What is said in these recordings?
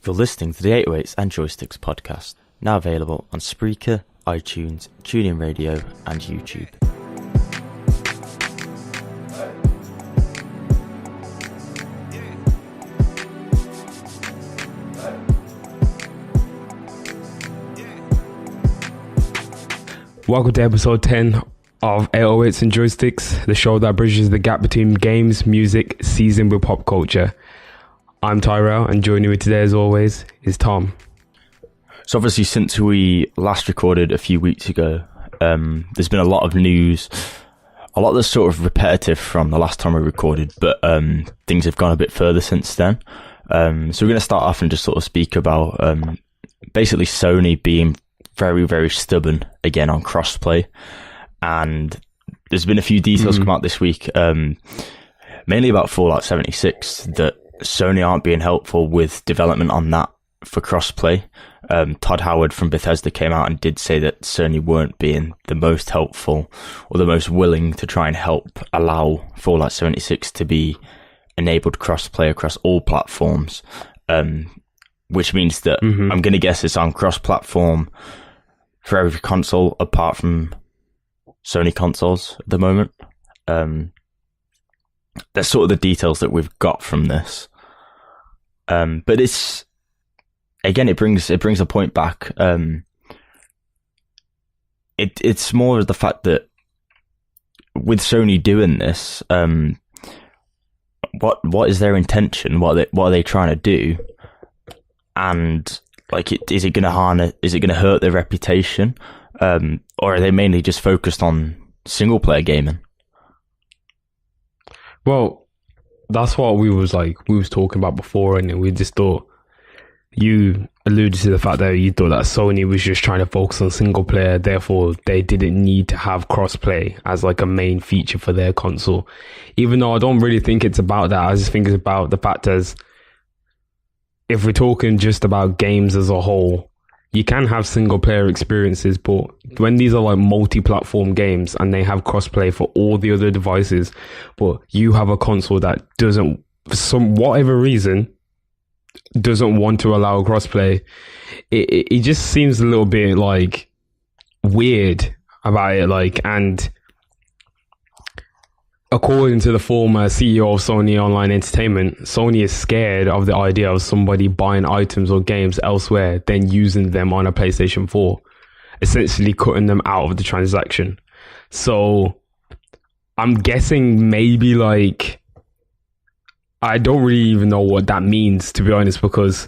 You're listening to the 808s and Joysticks podcast, now available on Spreaker, iTunes, TuneIn Radio, and YouTube. Welcome to episode 10 of 808s and Joysticks, the show that bridges the gap between games, music, seasoned with pop culture. I'm Tairell, and joining me today, as always, is Tom. So obviously, since we last recorded a few weeks ago, there's been a lot of news, a lot that's sort of repetitive from the last time we recorded, but things have gone a bit further since then. So we're going to start off and just sort of speak about basically Sony being very, very stubborn again on crossplay. And there's been a few details come out this week, mainly about Fallout 76, that Sony aren't being helpful with development on that for crossplay. Todd Howard from Bethesda came out and did say that Sony weren't being the most helpful or the most willing to try and help allow Fallout 76 to be enabled crossplay across all platforms, which means that I'm going to guess it's on cross-platform for every console apart from Sony consoles at the moment. That's sort of the details that we've got from this. But it's, again, it brings a point back. It's more of the fact that with Sony doing this, what is their intention? What are they trying to do? And like, is it going to hurt their reputation? Or are they mainly just focused on single player gaming? Well, that's what we was talking about before, and we just thought, you alluded to the fact that you thought that Sony was just trying to focus on single player, therefore they didn't need to have crossplay as like a main feature for their console. Even though I don't really think it's about that, I just think it's about the fact as if we're talking just about games as a whole, you can have single player experiences, but when these are like multi-platform games and they have crossplay for all the other devices, but you have a console that doesn't, for some whatever reason, doesn't want to allow crossplay, it just seems a little bit like weird about it. Like, and according to the former CEO of Sony Online Entertainment, Sony is scared of the idea of somebody buying items or games elsewhere, then using them on a PlayStation 4, essentially cutting them out of the transaction. So I'm guessing maybe like, I don't really even know what that means, to be honest, because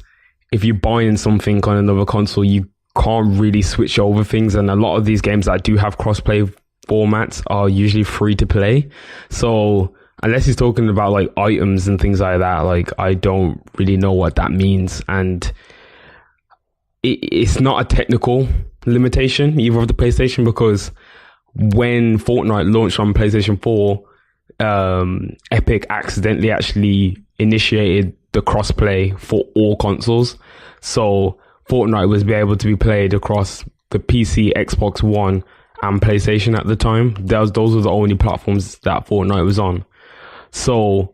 if you're buying something on another console, you can't really switch over things. And a lot of these games that do have crossplay formats are usually free to play. So unless he's talking about like items and things like that, like I don't really know what that means. And it's not a technical limitation either of the PlayStation, because when Fortnite launched on PlayStation 4, Epic accidentally actually initiated the crossplay for all consoles. So Fortnite was able to be played across the PC, Xbox One, and PlayStation at the time. Those were the only platforms that Fortnite was on. So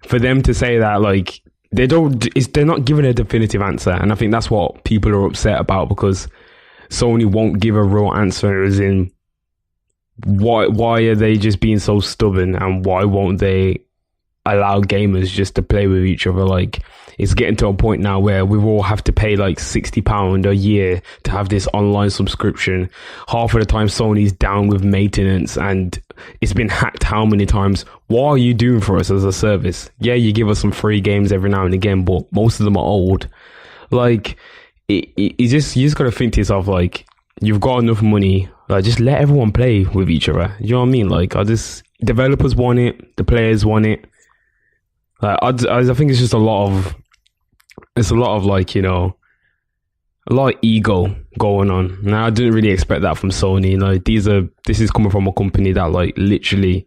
for them to say that, like, they're not giving a definitive answer, and I think that's what people are upset about, because Sony won't give a real answer, as in why are they just being so stubborn, and why won't they allow gamers just to play with each other? Like, it's getting to a point now where we all have to pay like £60 a year to have this online subscription. Half of the time Sony's down with maintenance, and it's been hacked how many times? What are you doing for us as a service? Yeah, you give us some free games every now and again, but most of them are old. Like, you just gotta think to yourself, like, you've got enough money, like, just let everyone play with each other. You know what I mean? Like, developers want it, the players want it. I think it's just a lot of like, you know, a lot of ego going on. Now, I didn't really expect that from Sony. You know, this is coming from a company that like literally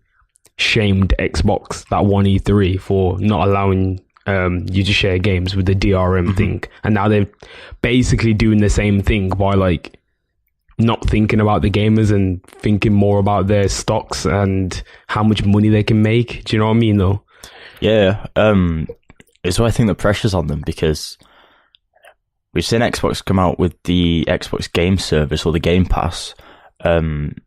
shamed Xbox that one E3 for not allowing you to share games with the DRM thing, and now they're basically doing the same thing by like not thinking about the gamers and thinking more about their stocks and how much money they can make. Do you know what I mean, though? Yeah. It's why I think the pressure's on them, because we've seen Xbox come out with the Xbox Game Service or the Game Pass. And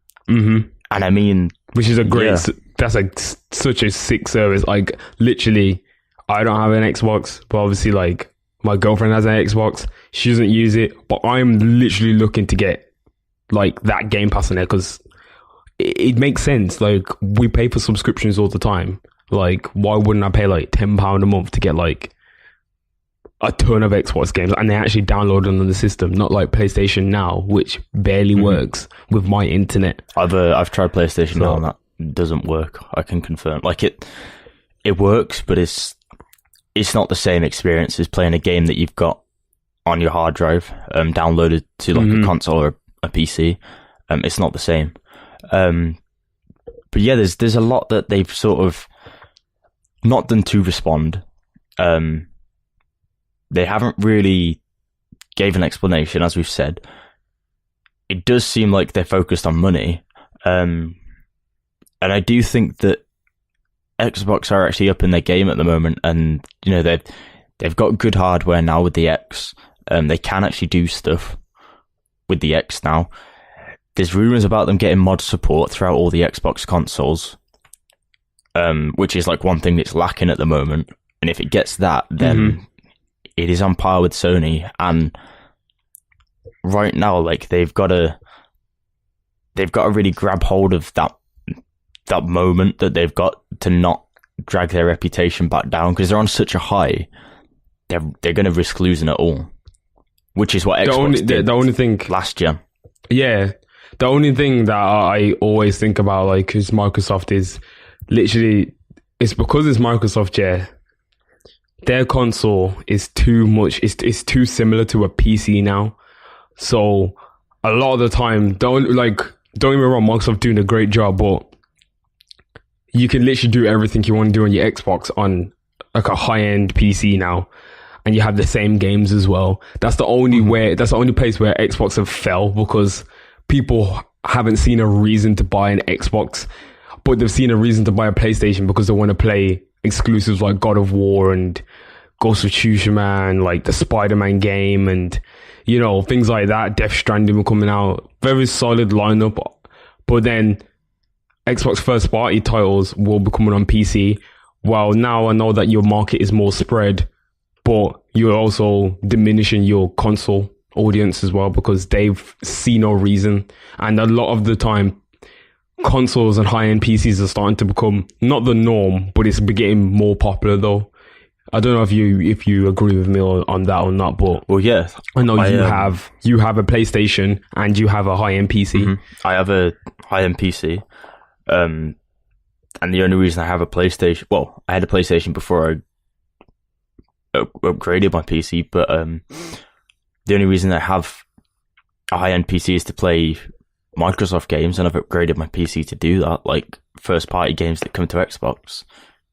I mean, which is a great, that's like such a sick service. Like literally, I don't have an Xbox, but obviously like my girlfriend has an Xbox. She doesn't use it, but I'm literally looking to get like that Game Pass in there because it makes sense. Like we pay for subscriptions all the time. Like why wouldn't I pay like £10 a month to get like a ton of Xbox games, and they actually download them on the system, not like PlayStation Now, which barely works with my internet. I've tried PlayStation Now and that doesn't work. I can confirm. Like it works, but it's not the same experience as playing a game that you've got on your hard drive, downloaded to like a console or a PC. It's not the same. But yeah, there's a lot that they've sort of not done to respond. They haven't really gave an explanation, as we've said. It does seem like they're focused on money. And I do think that Xbox are actually up in their game at the moment, and you know they've got good hardware now with the X. They can actually do stuff with the X now. There's rumors about them getting mod support throughout all the Xbox consoles, which is like one thing that's lacking at the moment. And if it gets that, then it is on par with Sony. And right now, like they've got to really grab hold of that moment that they've got to not drag their reputation back down, because they're on such a high. They're going to risk losing it all, which is what Xbox did the only thing last year. Yeah, the only thing that I always think about, like, is Microsoft is literally, it's because it's Microsoft, yeah. Their console is too much. It's too similar to a PC now. So a lot of the time, don't get me wrong, Microsoft doing a great job, but you can literally do everything you want to do on your Xbox on like a high-end PC now, and you have the same games as well. That's the only that's the only place where Xbox have fell, because people haven't seen a reason to buy an Xbox, but they've seen a reason to buy a PlayStation because they want to play exclusives like God of War and Ghost of Tsushima and like the Spider-Man game and, you know, things like that. Death Stranding were coming out. Very solid lineup. But then Xbox first party titles will be coming on PC. Well, now I know that your market is more spread, but you're also diminishing your console audience as well, because they've seen no reason. And a lot of the time, consoles and high-end PCs are starting to become not the norm, but it's getting more popular though. I don't know if you agree with me on that or not, but well, yeah, I know you have a PlayStation and you have a high-end PC. I have a high-end PC, and the only reason I have a PlayStation, well, I had a PlayStation before I upgraded my PC, but the only reason I have a high-end PC is to play Microsoft games, and I've upgraded my PC to do that, like first-party games that come to Xbox,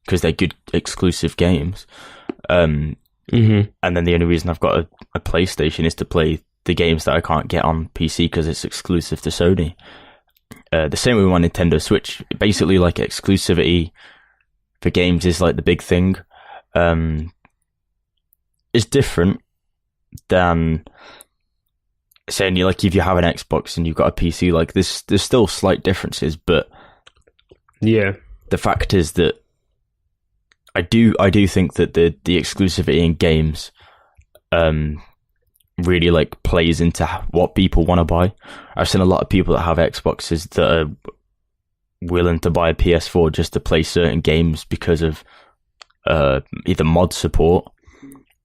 because they're good exclusive games. And then the only reason I've got a PlayStation is to play the games that I can't get on PC because it's exclusive to Sony. The same with my Nintendo Switch. Basically, like, exclusivity for games is like the big thing. It's different than saying, like, if you have an Xbox and you've got a PC, like, there's still slight differences, but yeah, the fact is that I do think that the exclusivity in games really like plays into what people want to buy. I've seen a lot of people that have Xboxes that are willing to buy a PS4 just to play certain games because of either mod support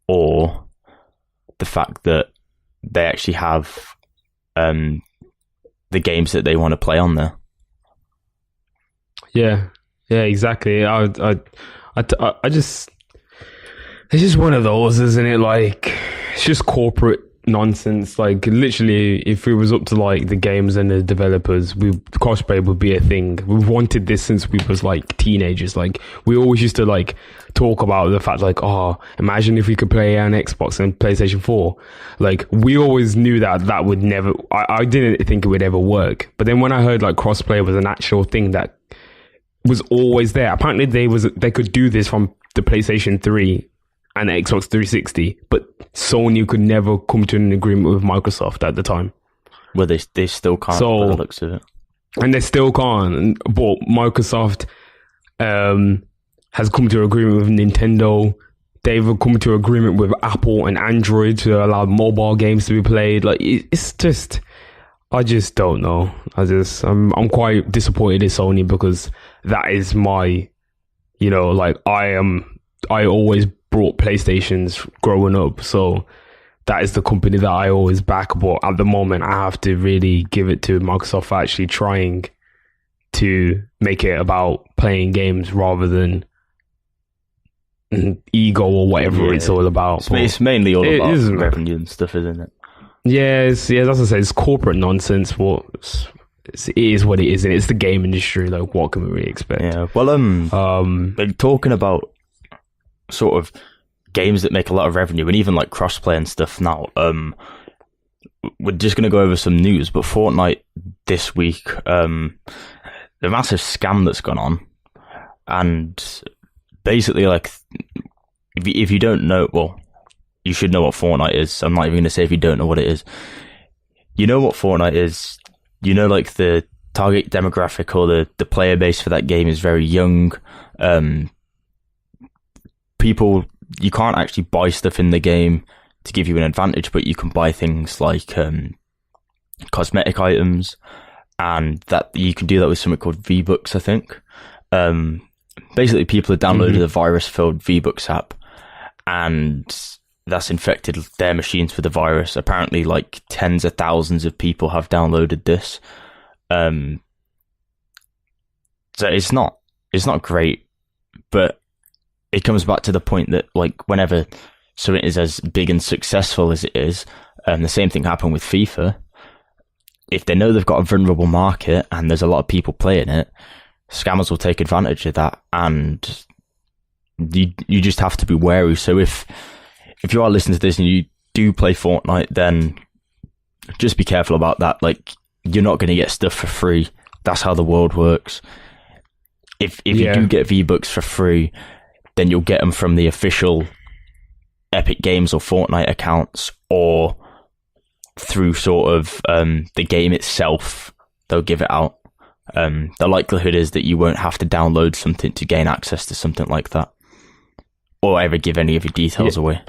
or the fact that they actually have the games that they want to play on there. Yeah, exactly. I just, it's just one of those, isn't it? Like, it's just corporate nonsense. Like, literally, if it was up to like the games and the developers, crossplay would be a thing. We've wanted this since we was like teenagers. Like, we always used to like talk about the fact, like, oh, imagine if we could play on Xbox and PlayStation 4. Like, we always knew that would never, I didn't think it would ever work. But then when I heard like crossplay was an actual thing that was always there. Apparently they could do this from the PlayStation 3 and the Xbox 360, but Sony could never come to an agreement with Microsoft at the time. Well, they still can't by the looks of it. And they still can't. But Microsoft has come to an agreement with Nintendo. They've come to an agreement with Apple and Android to allow mobile games to be played. Like, it's just... I just don't know. I'm quite disappointed in Sony because that is my, you know, like I always brought PlayStations growing up, so that is the company that I always back. But at the moment, I have to really give it to Microsoft for actually trying to make it about playing games rather than ego or whatever it's all about. It's mainly all about revenue and stuff, isn't it? Yeah, that's what I say. It's corporate nonsense. It is what it is, and it's the game industry. Like, what can we really expect? Yeah. Well, like talking about sort of games that make a lot of revenue, and even like crossplay and stuff. Now, we're just gonna go over some news. But Fortnite this week, the massive scam that's gone on, and basically, like, if you don't know, well, you should know what Fortnite is. I'm not even going to say if you don't know what it is. You know what Fortnite is. You know, like, the target demographic or the player base for that game is very young. People, you can't actually buy stuff in the game to give you an advantage, but you can buy things like cosmetic items, and that you can do that with something called V-Bucks, I think. Basically, people have downloaded a virus-filled V-Bucks app, and that's infected their machines with the virus. Apparently, like, tens of thousands of people have downloaded this. So it's not great, but it comes back to the point that, like, whenever something is as big and successful as it is, the same thing happened with FIFA. If they know they've got a vulnerable market and there's a lot of people playing it, scammers will take advantage of that, and you just have to be wary. So if you are listening to this and you do play Fortnite, then just be careful about that. Like, you're not going to get stuff for free. That's how the world works. If you do get V-Bucks for free, then you'll get them from the official Epic Games or Fortnite accounts, or through sort of the game itself. They'll give it out. The likelihood is that you won't have to download something to gain access to something like that, or ever give any of your details away.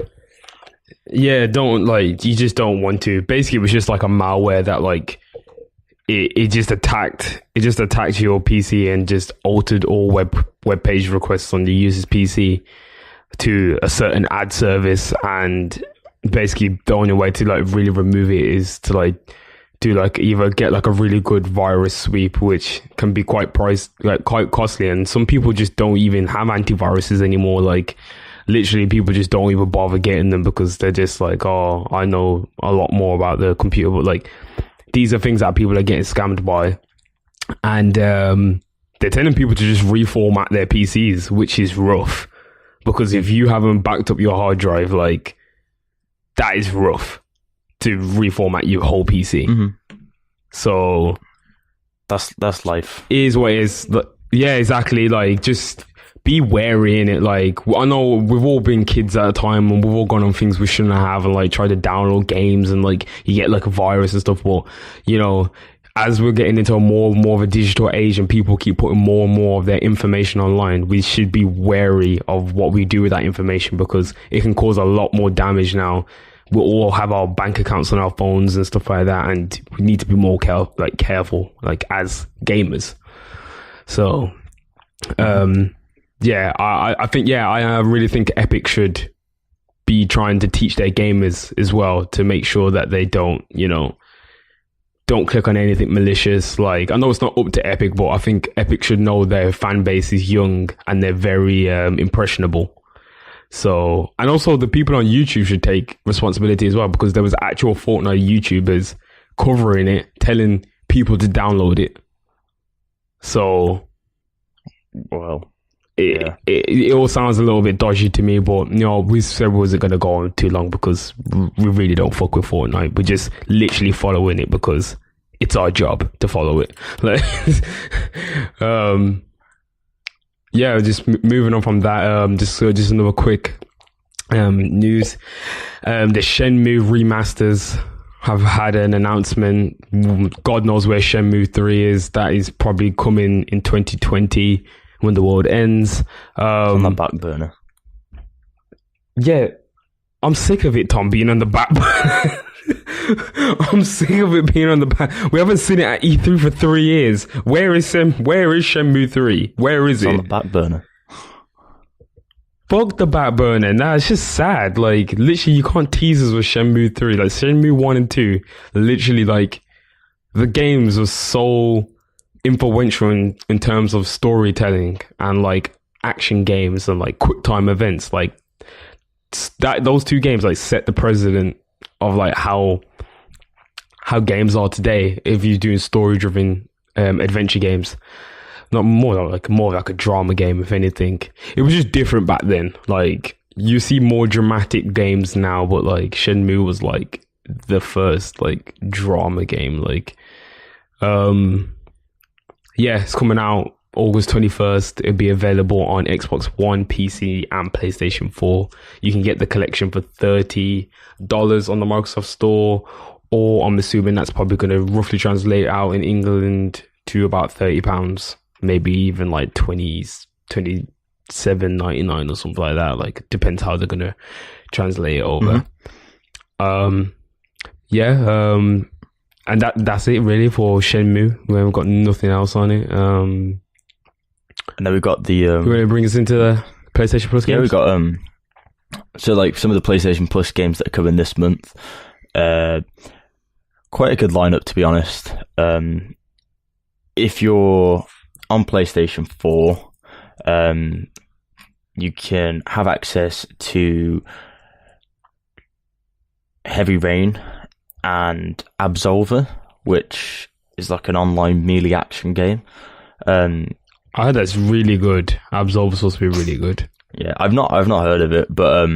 Yeah, you just don't want to. Basically, it was just like a malware that, like, it just attacked your PC and just altered all web page requests on the user's PC to a certain ad service. And basically, the only way to, like, really remove it is to, like, do, like, either get, like, a really good virus sweep, which can be quite costly, and some people just don't even have antiviruses anymore. Like, literally, people just don't even bother getting them because they're just like, oh, I know a lot more about the computer. But, like, these are things that people are getting scammed by, and they're telling people to just reformat their PCs, which is rough, because if you haven't backed up your hard drive, like, that is rough to reformat your whole PC. Mm-hmm. So that's life. It is what it is. Yeah, exactly. Like, just be wary in it. Like, I know we've all been kids at a time and we've all gone on things we shouldn't have and, like, tried to download games and, like, you get, like, a virus and stuff. But, you know, as we're getting into more of a digital age and people keep putting more and more of their information online, we should be wary of what we do with that information, because it can cause a lot more damage now. We all have our bank accounts on our phones and stuff like that, and we need to be more careful, like, as gamers. So, yeah, I think, I really think Epic should be trying to teach their gamers as well to make sure that they don't click on anything malicious. Like, I know it's not up to Epic, but I think Epic should know their fan base is young and they're very impressionable. So, and also the people on YouTube should take responsibility as well, because there was actual Fortnite YouTubers covering it, telling people to download it. So, well, it all sounds a little bit dodgy to me, but, you know, we said we wasn't going to go on too long because we really don't fuck with Fortnite. We're just literally following it because it's our job to follow it. Like, yeah, just moving on from that. Just another quick news. The Shenmue remasters have had an announcement. God knows where Shenmue 3 is. That is probably coming in 2020 when the world ends. On the back burner. Yeah, I'm sick of it, Tom, being on the back burner. I'm sick of it being on the back. We haven't seen it at E3 for 3 years. Where is Shenmue 3? Where is it? On the back burner. Fuck the back burner. Nah, it's just sad. Like, literally, you can't tease us with Shenmue 3. Like, Shenmue 1 and 2, literally, like, the games were so influential in terms of storytelling and, like, action games and, like, quick time events. Like, those 2 games, like, set the precedent of, like, how games are today if you're doing story-driven adventure games. Not more like a drama game, if anything. It was just different back then. Like, you see more dramatic games now, but like Shenmue was like the first like drama game. Like, yeah, it's coming out August 21st. It'll be available on Xbox One, PC, and PlayStation 4. You can get the collection for $30 on the Microsoft Store, or I'm assuming that's probably going to roughly translate out in England to about £30. Maybe even like 27.99 or something like that. Like, depends how they're gonna translate it over. And that's it really for Shenmue. We haven't got nothing else on it. And then we've got the. You want to bring us into the PlayStation Plus games? Yeah, we got so like some of the PlayStation Plus games that are coming this month. Quite a good lineup, to be honest. If you're on PlayStation 4, you can have access to Heavy Rain and Absolver, which is like an online melee action game. I heard that's really good. Absolver's supposed to be really good. Yeah, I've not heard of it, but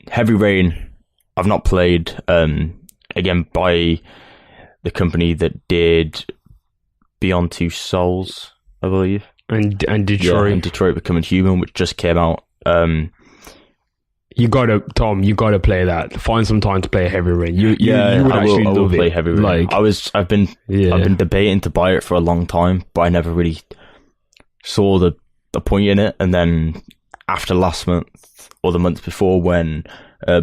Heavy Rain I've not played. Again, by the company that did Beyond Two Souls, I believe, and Detroit, yeah, and Detroit Becoming Human, which just came out. You gotta play that. Find some time to play Heavy Rain. You would actually love it. Play Heavy Rain. Like, I've been debating to buy it for a long time, but I never really saw the point in it. And then after last month or the month before, when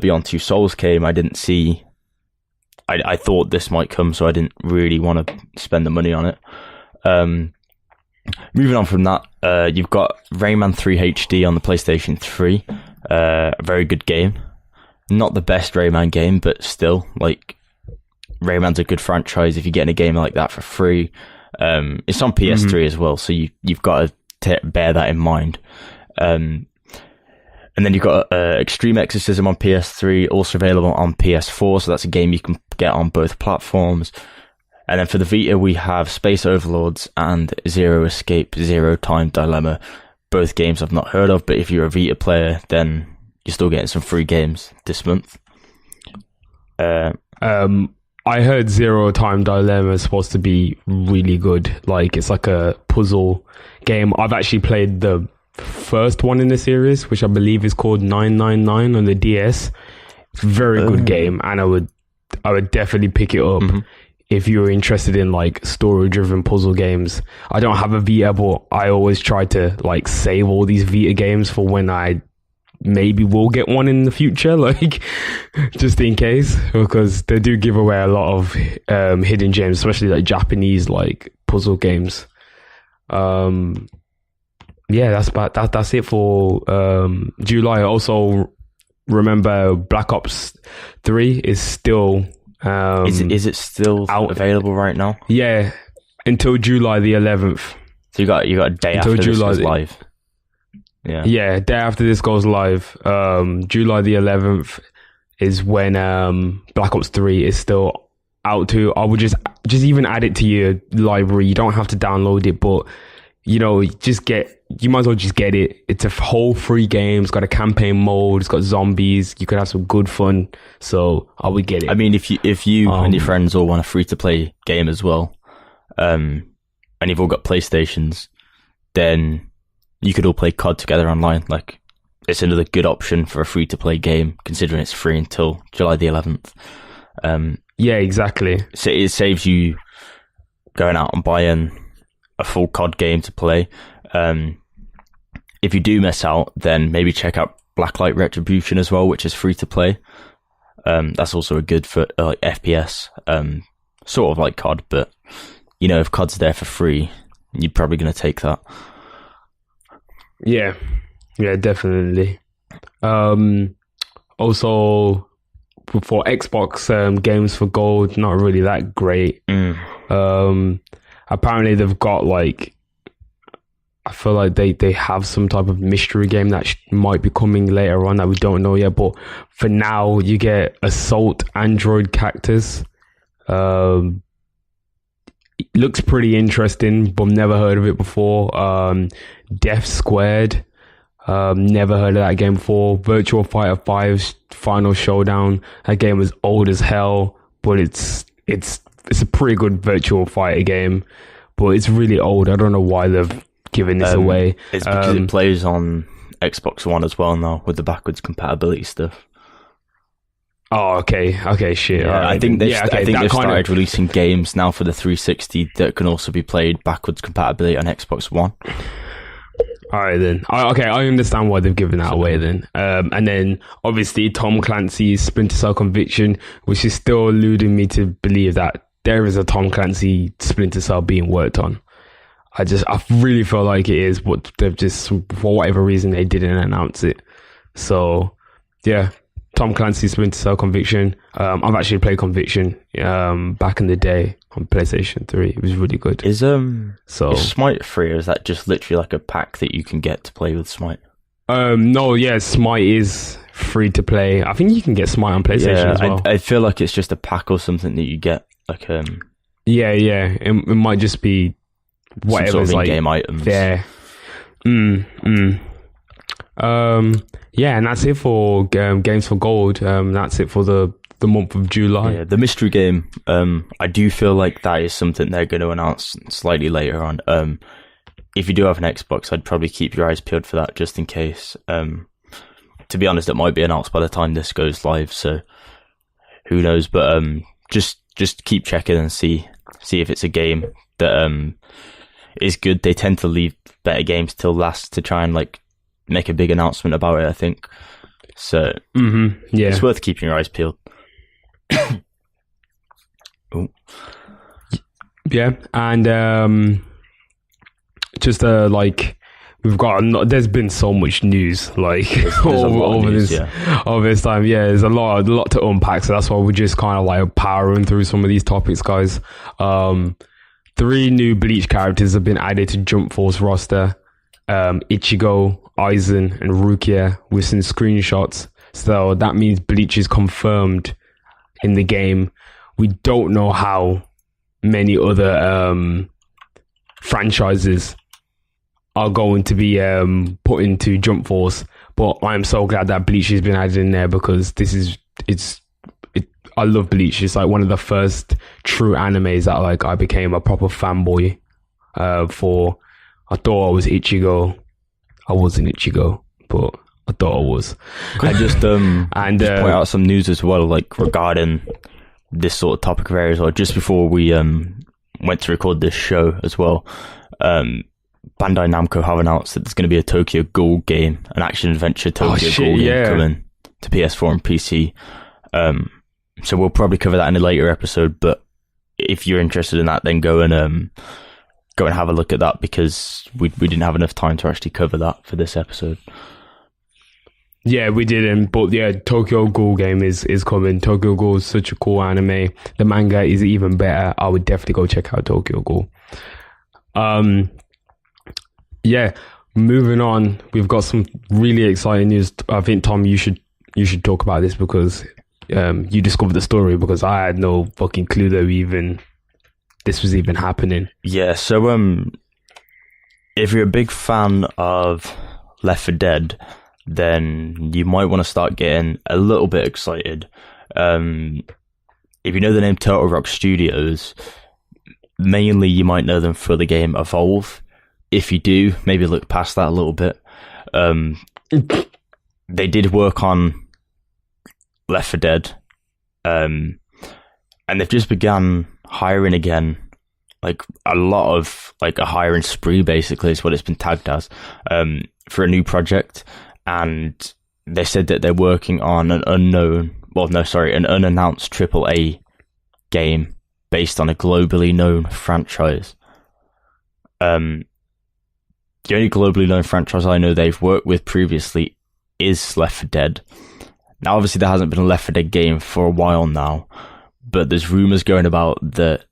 Beyond Two Souls came, I didn't see. I thought this might come, so I didn't really want to spend the money on it. Moving on from that, you've got Rayman 3 HD on the PlayStation 3. A very good game. Not the best Rayman game, but still, like, Rayman's a good franchise if you're getting a game like that for free. It's on PS3 as well, so you've got to bear that in mind. And then you've got Extreme Exorcism on PS3, also available on PS4, so that's a game you can get on both platforms. And then for the Vita, we have Space Overlords and Zero Escape, Zero Time Dilemma. Both games I've not heard of, but if you're a Vita player, then you're still getting some free games this month. I heard Zero Time Dilemma is supposed to be really good. Like, it's like a puzzle game. I've actually played the first one in the series, which I believe is called 999 on the DS. Very good game, and I would definitely pick it up if you're interested in like story-driven puzzle games. I don't have a Vita, but I always try to like save all these Vita games for when I maybe will get one in the future, like just in case, because they do give away a lot of hidden gems, especially like Japanese like puzzle games. Yeah, that's it for July. Also, remember Black Ops 3 is still is it still out, available right now? Yeah, until July the 11th. So you got a day until after July this goes live. Yeah, day after this goes live. July the 11th is when Black Ops 3 is still out too. I would just even add it to your library. You don't have to download it, but you might as well just get it. It's a whole free game. It's got a campaign mode. It's got zombies. You could have some good fun. So I would get it. I mean, if you and your friends all want a free to play game as well, and you've all got PlayStations, then you could all play COD together online. Like, it's another good option for a free-to-play game, considering it's free until July the 11th. Yeah, exactly. So it saves you going out and buying a full COD game to play. If you do miss out, then maybe check out Blacklight Retribution as well, which is free to play. That's also a good for like FPS, sort of like COD, but if COD's there for free, you're probably going to take that. Yeah, definitely. Also, for Xbox, games for gold, not really that great. Apparently they've got I feel like they have some type of mystery game that might be coming later on that we don't know yet. But for now, you get Assault Android Cactus. It looks pretty interesting, but never heard of it before. Death Squared. Never heard of that game before. Virtual Fighter 5's Final Showdown. That game was old as hell, but it's a pretty good Virtual Fighter game, but it's really old. I don't know why they've given this away. It's because it plays on Xbox One as well now with the backwards compatibility stuff. Oh, okay, shit. Yeah, right. I think they've started releasing games now for the 360 that can also be played backwards compatibility on Xbox One. All right, then. Okay, I understand why they've given that away then. And then, obviously, Tom Clancy's Splinter Cell Conviction, which is still eluding me to believe that there is a Tom Clancy Splinter Cell being worked on. I really feel like it is, but they've just, for whatever reason, they didn't announce it. So, yeah, Tom Clancy's Splinter Cell Conviction. I've actually played Conviction back in the day on PlayStation 3. It was really good. Is Smite free, or is that just literally like a pack that you can get to play with Smite? No, yeah, Smite is free to play. I think you can get Smite on PlayStation as well. I feel like it's just a pack or something that you get. Yeah. It might just be whatever sort of in-game items. Yeah. Yeah, and that's it for Games for Gold. That's it for the month of July. Yeah, the mystery game. I do feel like that is something they're going to announce slightly later on. If you do have an Xbox, I'd probably keep your eyes peeled for that just in case. To be honest, it might be announced by the time this goes live, so who knows? But just keep checking and see if it's a game that is good. They tend to leave better games till last to try and make a big announcement about it, I think. So yeah, it's worth keeping your eyes peeled. Ooh. Yeah, and just we've got there's been so much news over this time. Yeah, there's a lot to unpack, so that's why we're just kind of powering through some of these topics, guys. 3 new Bleach characters have been added to Jump Force roster. Ichigo, Aizen, and Rukia with some screenshots. So that means Bleach is confirmed in the game. We don't know how many other franchises are going to be put into Jump Force, but I'm so glad that Bleach has been added in there because I love Bleach. It's one of the first true animes that I became a proper fanboy for. I thought I was Ichigo. I wasn't Ichigo, but I thought I was. I just just point out some news as well, regarding this sort of topic of areas. Just before we went to record this show as well, Bandai Namco have announced that there's going to be a Tokyo Ghoul game, an action-adventure Ghoul game coming to PS4 and PC. So we'll probably cover that in a later episode, but if you're interested in that, then go and have a look at that, because we didn't have enough time to actually cover that for this episode. Yeah, we didn't, but yeah, Tokyo Ghoul game is coming. Tokyo Ghoul is such a cool anime. The manga is even better. I would definitely go check out Tokyo Ghoul. Yeah, moving on, we've got some really exciting news. I think, Tom, you should talk about this because you discovered the story, because I had no fucking clue that this was even happening. Yeah, so if you're a big fan of Left 4 Dead, then you might want to start getting a little bit excited. If you know the name Turtle Rock Studios, mainly you might know them for the game Evolve. If you do, maybe look past that a little bit. they did work on Left 4 Dead, and they've just began hiring again. Like a lot of like a hiring spree, basically, is what it's been tagged as, for a new project. And they said that they're working on an unannounced AAA game based on a globally known franchise. The only globally known franchise I know they've worked with previously is Left 4 Dead. Now, obviously, there hasn't been a Left 4 Dead game for a while now, but there's rumours going about that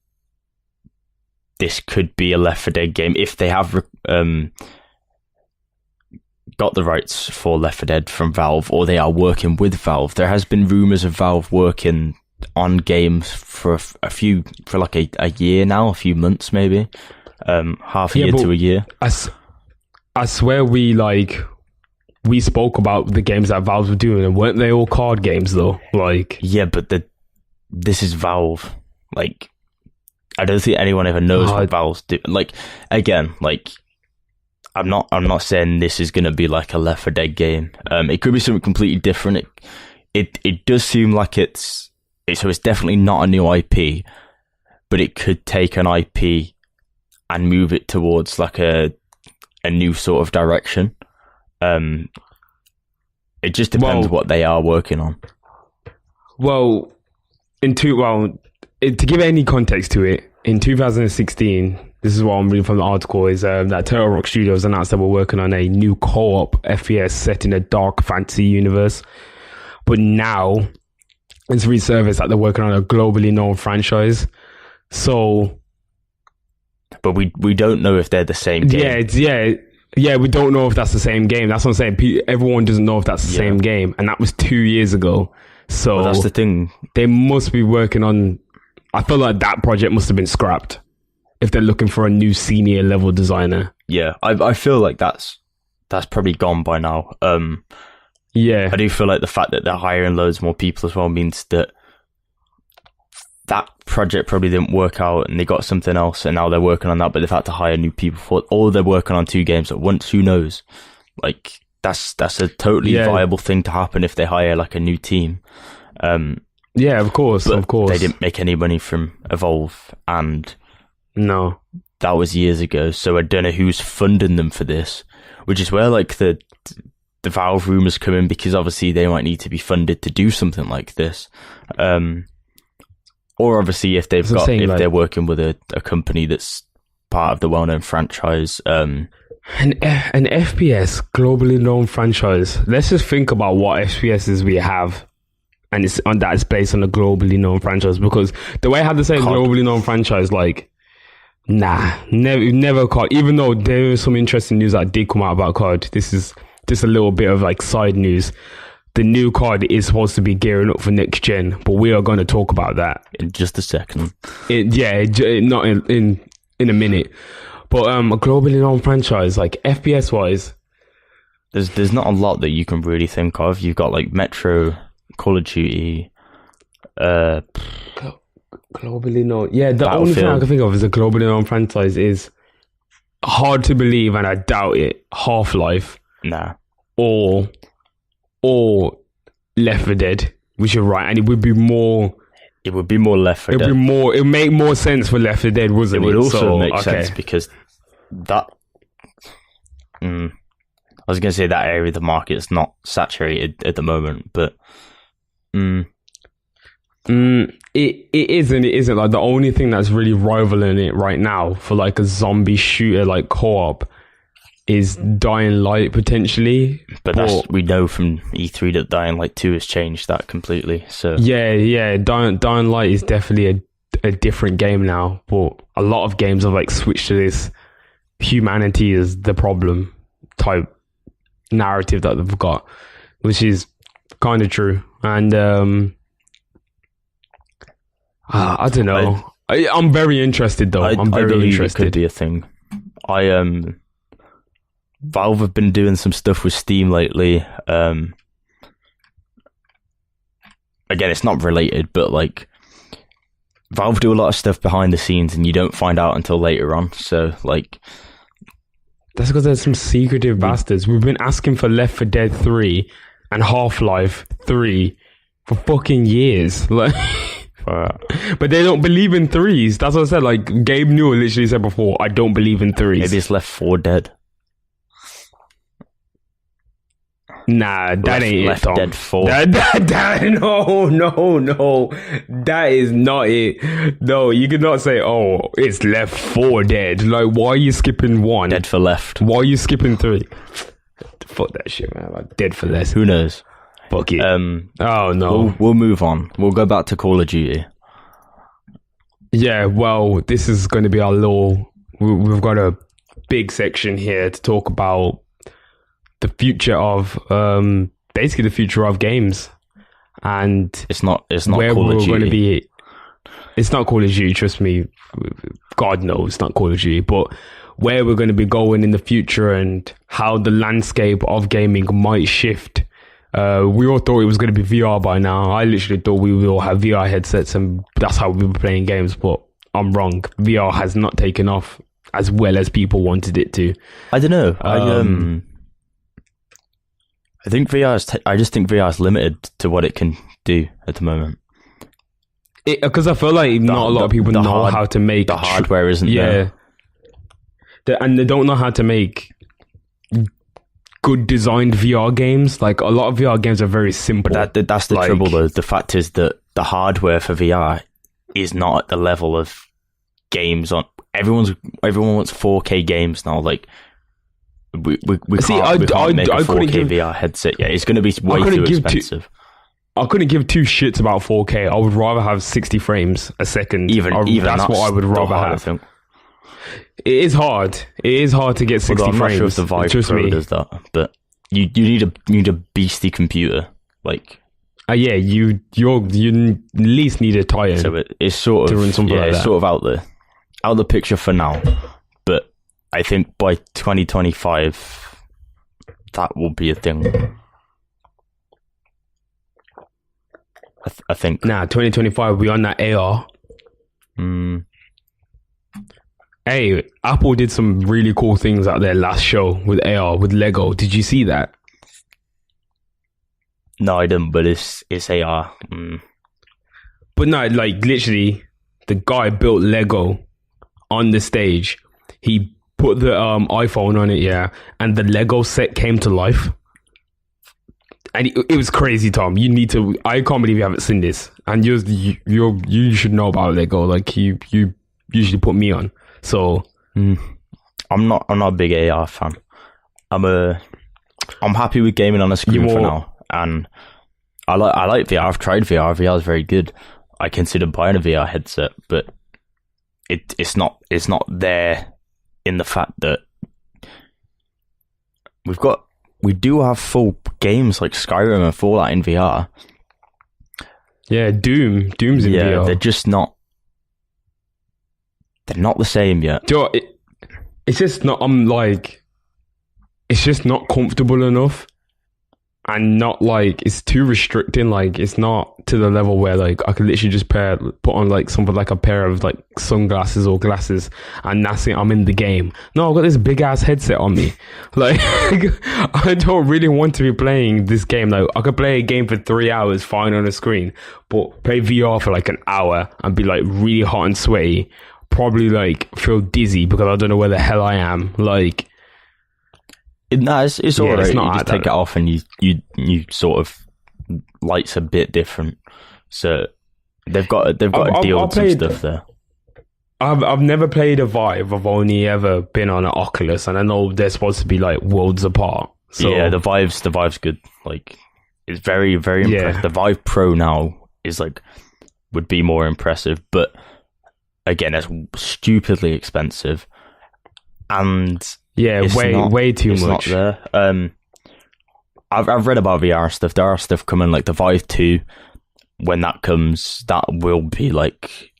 this could be a Left 4 Dead game if they have got the rights for Left 4 Dead from Valve, or they are working with Valve. There has been rumours of Valve working on games for like a year now, a few months maybe, half a year to a year. I swear we spoke about the games that Valve were doing, and weren't they all card games though? Like, yeah, but this is Valve. Like, I don't think anyone ever knows what Valve's do. Like, again, like, I'm not saying this is going to be like a Left 4 Dead game. It could be something completely different. It does seem like so it's definitely not a new IP, but it could take an IP and move it towards like a new sort of direction. It just depends what they are working on. Well, to give any context to it, in 2016, this is what I'm reading from the article, is that Turtle Rock Studios announced that we're working on a new co-op FPS set in a dark fantasy universe. But now, it's resurfaced that they're working on a globally known franchise. So... But we don't know if they're the same game. Yeah, we don't know if that's the same game. That's what I'm saying. Everyone doesn't know if that's the same game. And that was 2 years ago. So well, that's the thing. They must be working on... I feel like that project must have been scrapped if they're looking for a new senior level designer. Yeah, I feel like that's probably gone by now. Yeah. I do feel like the fact that they're hiring loads more people as well means that project probably didn't work out and they got something else and now they're working on that, but they've had to hire new people for it. Or they're working on 2 games at once, who knows? Like, that's a totally viable thing to happen if they hire like a new team. Yeah, of course. They didn't make any money from Evolve, and no, that was years ago. So I don't know who's funding them for this, which is where like the Valve rumors come in, because obviously they might need to be funded to do something like this. Or obviously if they're working with a company that's part of the well-known franchise. An FPS globally known franchise. Let's just think about what FPSs we have. And it's based on a globally known franchise, because the way I had to say globally known franchise, like, never COD. Even though there was some interesting news that did come out about COD, this is just a little bit of like side news. The new COD is supposed to be gearing up for next gen, but we are going to talk about that in just a second. Not in a minute. But a globally known franchise, like FPS wise, there's not a lot that you can really think of. You've got like Metro, Call of Duty, globally known. Yeah, the only thing I can think of as a globally known franchise is, hard to believe, and I doubt it, Half-Life. Nah. Or Left 4 Dead, which you're right, and it would be more Left 4 Dead. It would make more sense for Left 4 Dead, wouldn't it? It would also make sense because that... I was going to say that area of the market is not saturated at the moment, but... It isn't. Like, the only thing that's really rivaling it right now for like a zombie shooter like co-op is Dying Light, potentially. But we know from E3 that Dying Light 2 has changed that completely. So yeah, Dying Light is definitely a different game now. But a lot of games have like switched to this humanity is the problem type narrative that they've got, which is kind of true. And I don't know. I'm very interested though. I'm very interested. It could be a thing. Valve have been doing some stuff with Steam lately. Again, it's not related, but like Valve do a lot of stuff behind the scenes and you don't find out until later on. So like, that's because there's some secretive bastards. We've been asking for Left 4 Dead 3 and Half-Life 3 for fucking years. Like, but they don't believe in threes. That's what I said. Like, Gabe Newell literally said before, I don't believe in threes. Maybe it's Left 4 Dead. Nah, that ain't Left it, Tom. Dead 4. No. That is not it. No, you could not say, oh, it's Left 4 Dead. Like, why are you skipping 1? Dead for Left. Why are you skipping 3? Fuck that shit, man. Like, Dead for Less. Who knows? Fuck it. Oh, no. We'll move on. We'll go back to Call of Duty. Yeah, well, this is going to be our little... We've got a big section here to talk about the future of basically the future of games, and it's not where Call of Duty. Going to be. It's not Call of Duty, trust me. God knows it's not Call of Duty, but where we're going to be going in the future and how the landscape of gaming might shift. We all thought it was going to be VR by now. I literally thought we would all have VR headsets and that's how we were playing games, but I'm wrong. VR has not taken off as well as people wanted it to. I don't know. I think I just think VR is limited to what it can do at the moment. Because I feel like not a lot of people know how to make... The hardware isn't there. And they don't know how to make good designed VR games. Like, a lot of VR games are very simple. But that's the trouble, though. The fact is that the hardware for VR is not at the level of games on... Everyone wants 4K games now, like... We can't make a 4K VR headset yet. It's going to be way too expensive. I couldn't give two shits about 4K. I would rather have 60 frames a second. Even that's what I would rather have. It is hard. It is hard to get 60 frames. I'm not sure if the Vive Pro does that, but you need a beastie computer. Like, yeah, you at least need a Titan. So it's sort of to run something like that. It's sort of out the picture for now. But I think by 2025, that will be a thing. I think. 2025, we on that AR. Hey, Apple did some really cool things out there last show with AR, with Lego. Did you see that? No, I didn't, but it's AR. But no, like, literally, the guy built Lego on the stage. He put the iPhone on it, yeah, and the Lego set came to life. And it was crazy, Tom. You need to... I can't believe you haven't seen this. And you should know about Lego. Like, you usually put me on. So... I'm not a big AR fan. I'm happy with gaming on a screen for now. And I like VR. I've tried VR. VR is very good. I consider buying a VR headset, but it's not there in the fact that we do have full games like Skyrim and Fallout in VR. Yeah, Doom's in VR. They're just not. They're not the same yet. Do you know, it's just not. It's just not comfortable enough, and not like it's too restricting. Like, it's not to the level where like I could literally just put on like something like a pair of like sunglasses or glasses, and that's it. I'm in the game. No, I've got this big ass headset on me. Like, I don't really want to be playing this game. Like, I could play a game for 3 hours fine on a screen, but play VR for like an hour and be like really hot and sweaty. Probably like feel dizzy because I don't know where the hell I am. Like, it's alright. You just take it off and you sort of lights a bit different. So they've got a deal with some stuff there. I've never played a Vive. I've only ever been on an Oculus, and I know they're supposed to be like worlds apart. So yeah, the Vive's good. Like, it's very, very impressive. The Vive Pro now is like would be more impressive, but again, it's stupidly expensive, and way too it's much. Not there. I've read about VR stuff. There are stuff coming, like the Vive 2. When that comes, that will be like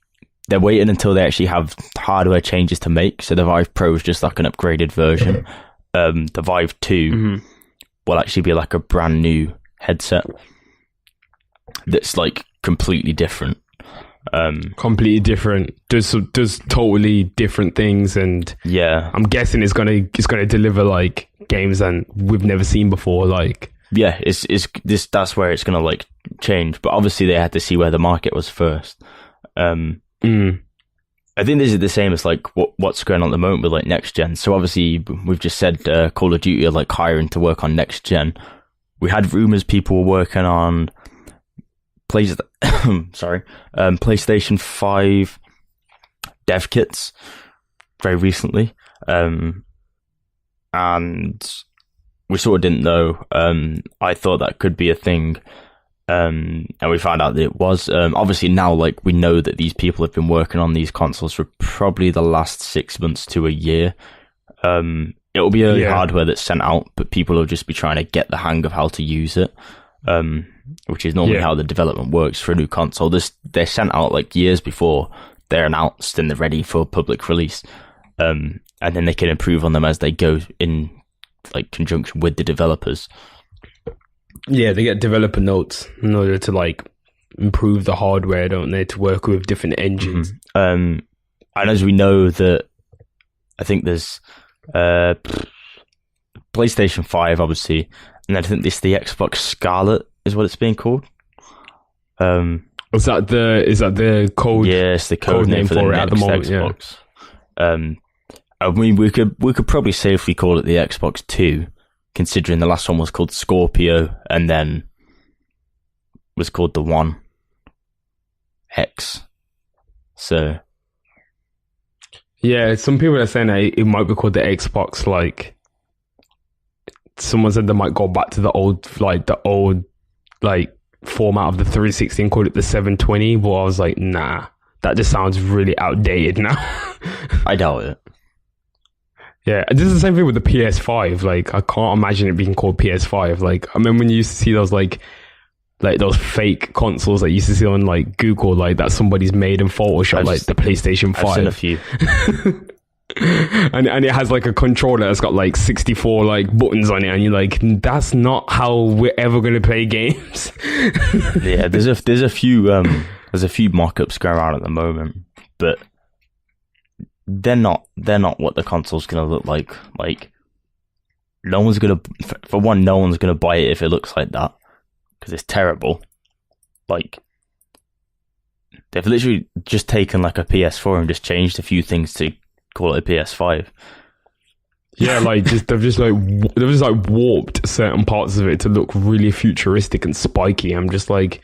they're waiting until they actually have hardware changes to make. So the Vive Pro is just like an upgraded version. The Vive 2 will actually be like a brand new headset that's like completely different. Completely different, does totally different things, and yeah, I'm guessing it's gonna deliver like games that we've never seen before. Like, yeah, it's this. That's where it's gonna like change. But obviously, they had to see where the market was first. I think this is the same as like what's going on at the moment with like next gen. So obviously, we've just said Call of Duty are like hiring to work on next gen. We had rumors people were working on PlayStation 5 dev kits very recently, and we sort of didn't know. I thought that could be a thing, and we found out that it was. Obviously now, like, we know that these people have been working on these consoles for probably the last 6 months to a year. It'll be early hardware that's sent out, but people will just be trying to get the hang of how to use it, which is normally how the development works for a new console. They're sent out like years before they're announced and they're ready for public release, and then they can improve on them as they go in like conjunction with the developers. Yeah, they get developer notes in order to like improve the hardware, don't they, to work with different engines. And as we know that, I think there's PlayStation 5 obviously, and then I think this the Xbox Scarlet is what it's being called. Is that the code? Yes, the code name for the next at the moment, Xbox. Yeah. I mean, we could probably safely call it the Xbox 2, considering the last one was called Scorpio and then was called the One X. So, yeah, some people are saying that it might be called the Xbox. Like, someone said they might go back to the old format of the 360 and call it the 720. But I was like, nah, that just sounds really outdated now. I doubt it. Yeah, this is the same thing with the PS5. Like, I can't imagine it being called PS5. Like, I remember when you used to see those like those fake consoles that you used to see on like Google, like that somebody's made in Photoshop, like the PlayStation 5. I've seen a few. and it has like a controller that's got like 64 like buttons on it, and you're like, that's not how we're ever going to play games. Yeah, there's a few mock-ups going around at the moment, but they're not what the console's going to look like. Like, no one's going to buy it if it looks like that, because it's terrible. Like, they've literally just taken like a PS4 and just changed a few things to call it a PS5. Yeah, like they've just warped certain parts of it to look really futuristic and spiky. I'm just like,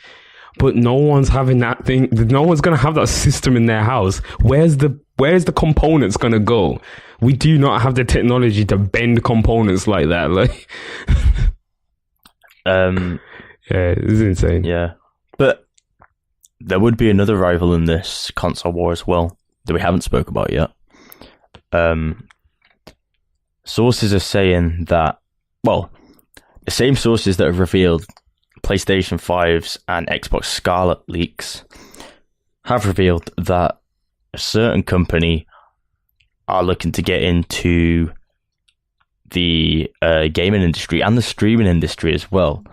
but no one's having that thing. No one's gonna have that system in their house. Where's the components gonna go? We do not have the technology to bend components like that. Like, yeah, it's insane. Yeah, but there would be another rival in this console war as well that we haven't spoke about yet. Sources are saying that, well, the same sources that have revealed PlayStation 5's and Xbox Scarlet leaks have revealed that a certain company are looking to get into the gaming industry and the streaming industry as well.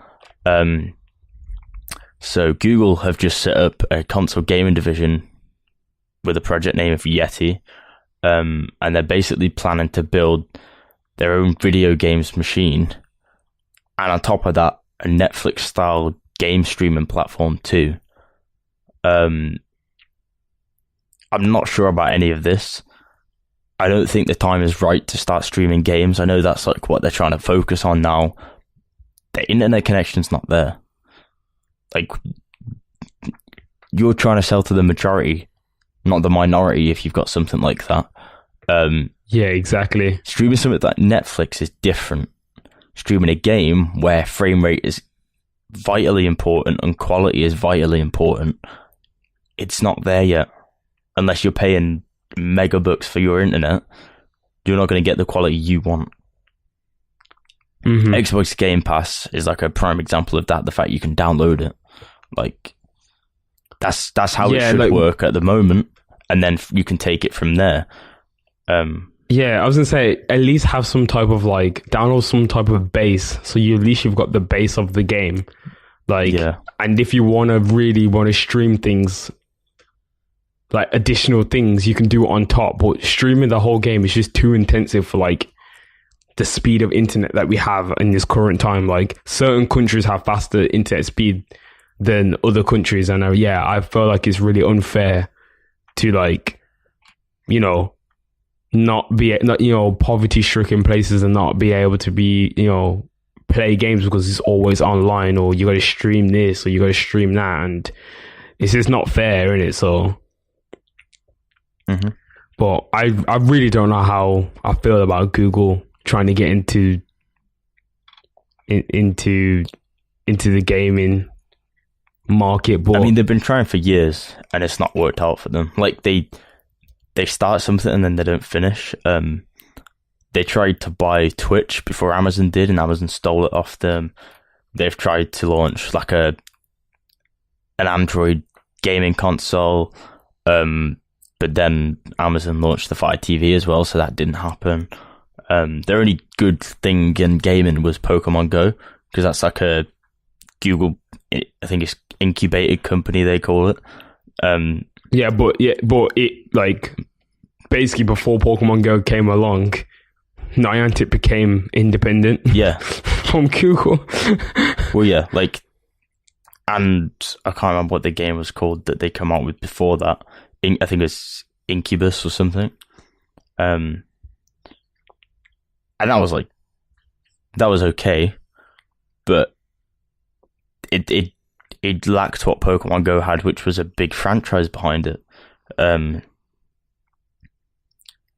So Google have just set up a console gaming division with a project name of Yeti, and they're basically planning to build their own video games machine, and on top of that, a Netflix-style game streaming platform too. I'm not sure about any of this. I don't think the time is right to start streaming games. I know that's like what they're trying to focus on now. The internet connection's not there. Like, you're trying to sell to the majority, not the minority, if you've got something like that. Yeah, exactly. Streaming something like Netflix is different. Streaming a game where frame rate is vitally important and quality is vitally important, it's not there yet. Unless you're paying megabucks for your internet, you're not going to get the quality you want. Xbox Game Pass is like a prime example of that. The fact you can download it, like, that's how it should work at the moment, and then you can take it from there. Yeah, I was gonna say, at least have some type of like download some type of base, so at least you've got the base of the game. Like, yeah. And if you want to stream things, like additional things, you can do it on top. But streaming the whole game is just too intensive for like the speed of internet that we have in this current time. Like, certain countries have faster internet speed than other countries, and I feel like it's really unfair to, like, you know, not poverty stricken places and not be able to be, you know, play games because it's always online, or you got to stream this or you got to stream that, and it's just not fair, is it? So, but I really don't know how I feel about Google trying to get into the gaming market. But I mean, they've been trying for years and it's not worked out for them. Like, they start something and then they don't finish. They tried to buy Twitch before Amazon did, and Amazon stole it off them. They've tried to launch like an Android gaming console, but then Amazon launched the Fire TV as well, so that didn't happen. Their only good thing in gaming was Pokemon Go, because that's like a Google, I think it's incubated company they call it. But it, like, basically before Pokemon Go came along, Niantic became independent. Yeah. From Google. Well, yeah, like, and I can't remember what the game was called that they come out with before that. I think it's Incubus or something. And that was okay, but it lacked what Pokemon Go had, which was a big franchise behind it.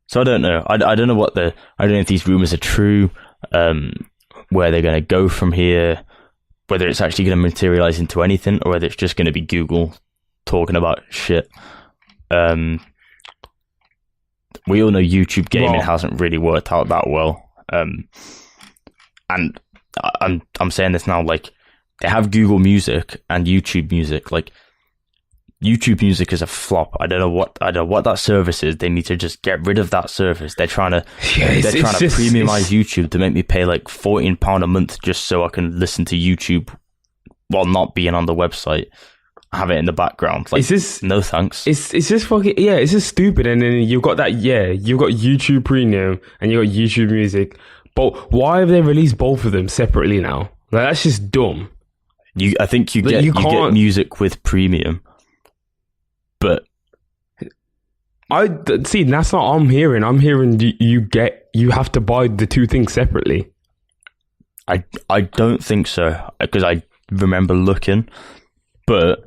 So I don't know. I don't know I don't know if these rumors are true, where they're going to go from here, whether it's actually going to materialize into anything, or whether it's just going to be Google talking about shit. We all know YouTube gaming hasn't really worked out that well. And I'm saying this now, like, they have Google Music and YouTube Music. Like, YouTube Music is a flop. I don't know what that service is. They need to just get rid of that service. They're trying to premiumize YouTube to make me pay like £14 a month just so I can listen to YouTube while not being on the website. Have it in the background. Like, no thanks. It's just fucking, it's just stupid. And then you've got you've got YouTube Premium and you've got YouTube Music. But why have they released both of them separately now? Like, that's just dumb. I think you get music with Premium. But I see, that's not what I'm hearing. I'm hearing you have to buy the two things separately. I don't think so, because I remember looking, but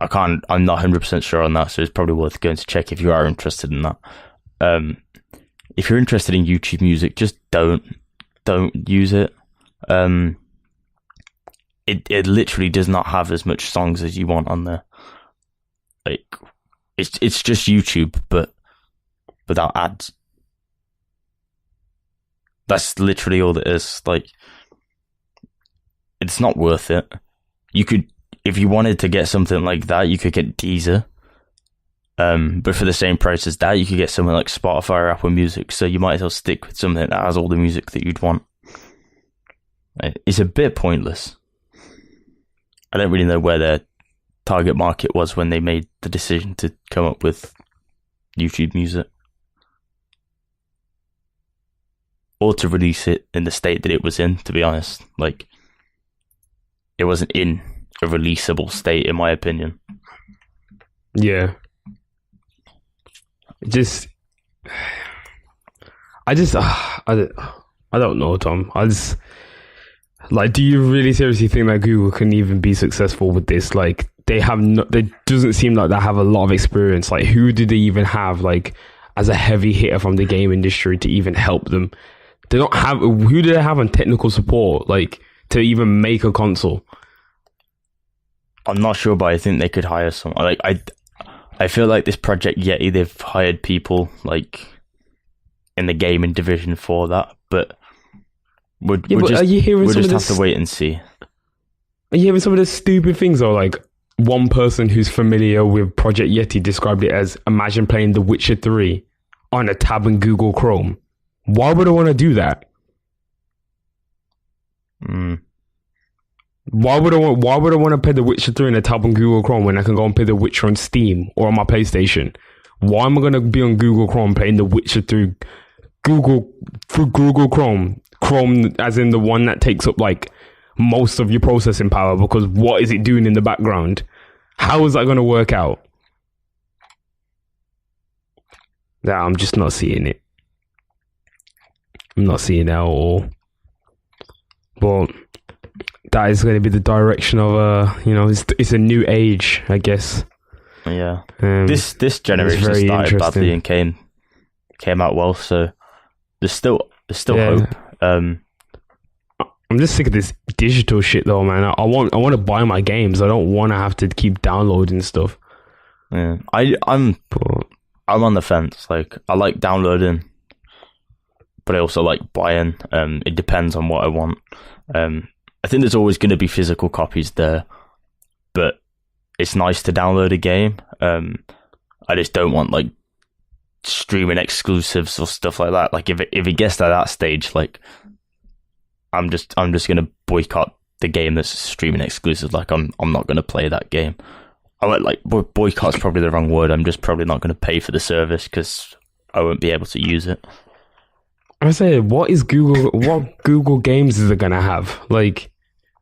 I'm not 100% sure on that, so it's probably worth going to check if you are interested in that. If you're interested in YouTube Music, just don't use it. It literally does not have as much songs as you want on there. Like, it's just YouTube, but without ads. That's literally all it is. Like, it's not worth it. You could, if you wanted to get something like that, you could get Deezer. But for the same price as that, you could get something like Spotify or Apple Music. So you might as well stick with something that has all the music that you'd want. It's a bit pointless. I don't really know where their target market was when they made the decision to come up with YouTube Music, or to release it in the state that it was in. To be honest, like, it wasn't in a releasable state, in my opinion. Yeah. I don't know, Tom. Like, do you really seriously think that Google can even be successful with this? Like, they doesn't seem like they have a lot of experience. Like, who do they even have, like, as a heavy hitter from the game industry to even help them? They don't have, who do they have on technical support, like, to even make a console? I'm not sure, but I think they could hire someone. Like, I feel like this Project Yeti, they've hired people, like, in the gaming division for that, but we'll just have to wait and see. Are you hearing some of the stupid things, though? Like, one person who's familiar with Project Yeti described it as, imagine playing The Witcher 3 on a tab in Google Chrome. Why would I want to do that? Why would I want to play The Witcher 3 in a tab on Google Chrome when I can go and play The Witcher on Steam or on my PlayStation? Why am I going to be on Google Chrome playing The Witcher 3 through Google Chrome as in the one that takes up like most of your processing power, because what is it doing in the background? How is that going to work out? Nah, I'm just not seeing it. I'm not seeing it at all. But that is going to be the direction of it's a new age, I guess. Yeah. This generation started badly and came out well, so there's still hope. I'm just sick of this digital shit though, man. I want to buy my games. I don't want to have to keep downloading stuff. Yeah. I'm on the fence. Like, I like downloading, but I also like buying. It depends on what I want. I think there's always going to be physical copies there, but it's nice to download a game. I just don't want like streaming exclusives or stuff like that. Like, if it gets to that stage, like, I'm just gonna boycott the game that's streaming exclusive. Like, I'm not gonna play that game. I won't, like, boycott's probably the wrong word. I'm just probably not gonna pay for the service because I won't be able to use it. I say, what Google games is it gonna have? Like,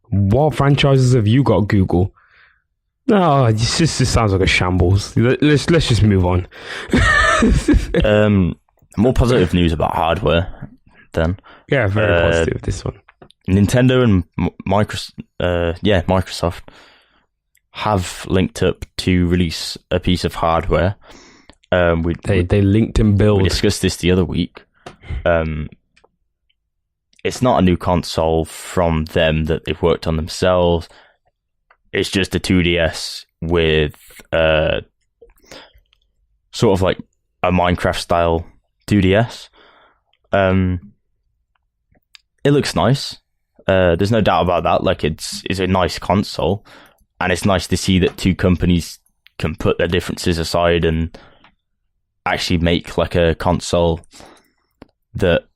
what franchises have you got, Google? No, it just sounds like a shambles. Let's just move on. More positive news about hardware then. Yeah, very positive, this one. Nintendo and Microsoft have linked up to release a piece of hardware. They linked and built. We discussed this the other week. It's not a new console from them that they've worked on themselves. It's just a 2DS with sort of like a Minecraft style 2DS. It looks nice. There's no doubt about that. Like, it's a nice console, and it's nice to see that two companies can put their differences aside and actually make like a console that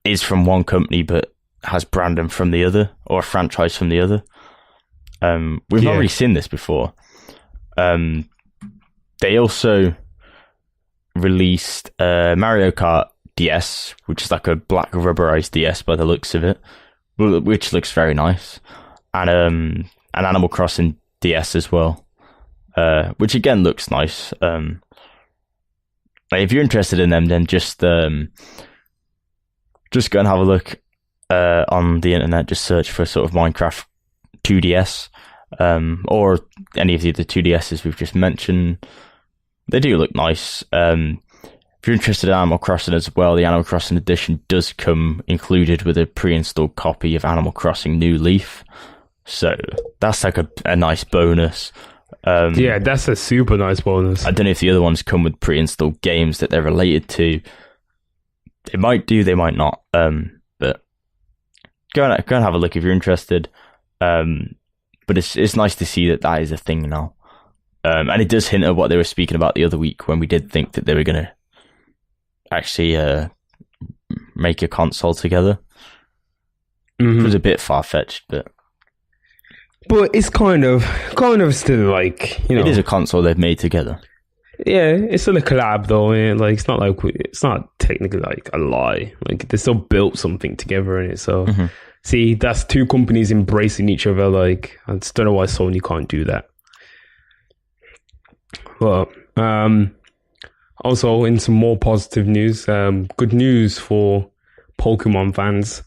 is from one company but has branding from the other, or a franchise from the other. We've already seen this before. They also released Mario Kart DS, which is like a black rubberized DS by the looks of it, which looks very nice, and an Animal Crossing DS as well, which again looks nice. If you're interested in them, then just go and have a look on the internet. Just search for sort of Minecraft 2DS, or any of the other 2DSs we've just mentioned. They do look nice. If you're interested in Animal Crossing as well, the Animal Crossing edition does come included with a pre-installed copy of Animal Crossing New Leaf. So that's like a nice bonus. Yeah, that's a super nice bonus. I don't know if the other ones come with pre-installed games that they're related to. They might do, they might not. But go and have a look if you're interested. But it's nice to see that is a thing now. And it does hint at what they were speaking about the other week, when we did think that they were going to actually make a console together. Mm-hmm. It was a bit far-fetched, but it's kind of still like, it is a console they've made together. Yeah, it's still a collab though. Like, it's not technically like a lie. Like, they still built something together in it. So see, that's two companies embracing each other. Like, I just don't know why Sony can't do that. But also, in some more positive news, good news for Pokemon fans.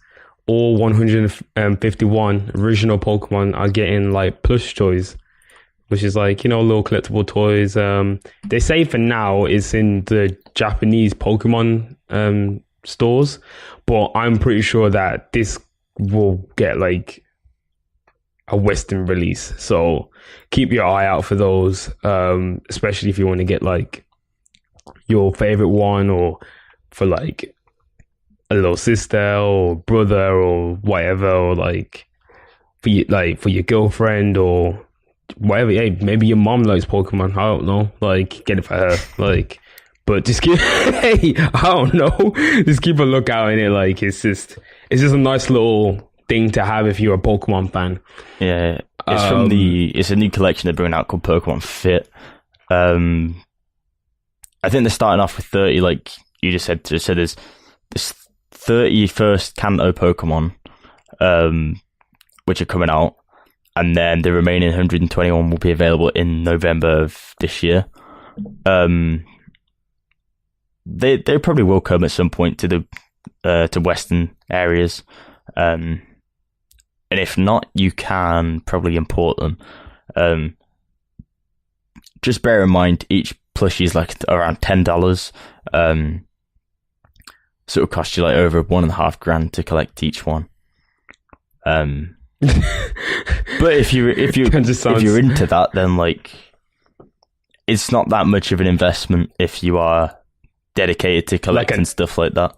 All 151 original Pokemon are getting like plush toys, which is like, little collectible toys. They say for now it's in the Japanese Pokemon stores, but I'm pretty sure that this will get like a Western release. So keep your eye out for those, especially if you want to get like your favorite one, or for like a little sister or brother or whatever, or like for your girlfriend or whatever. Hey, maybe your mom likes Pokemon. I don't know. Like, get it for her. Like, but just keep. Hey, I don't know. Just keep a lookout in it. Like, it's just a nice little thing to have if you're a Pokemon fan. Yeah, it's a new collection they're bringing out called Pokemon Fit. I I think they're starting off with 30, like you just said. So there's this 31st Kanto Pokemon, which are coming out, and then the remaining 121 will be available in November of this year. They probably will come at some point to the to Western areas, and if not, you can probably import them. Just bear in mind, each plushie is like around $10. So it'll cost you like over $1.5 to collect each one. But if you're into that, then like it's not that much of an investment if you are dedicated to collecting stuff like that.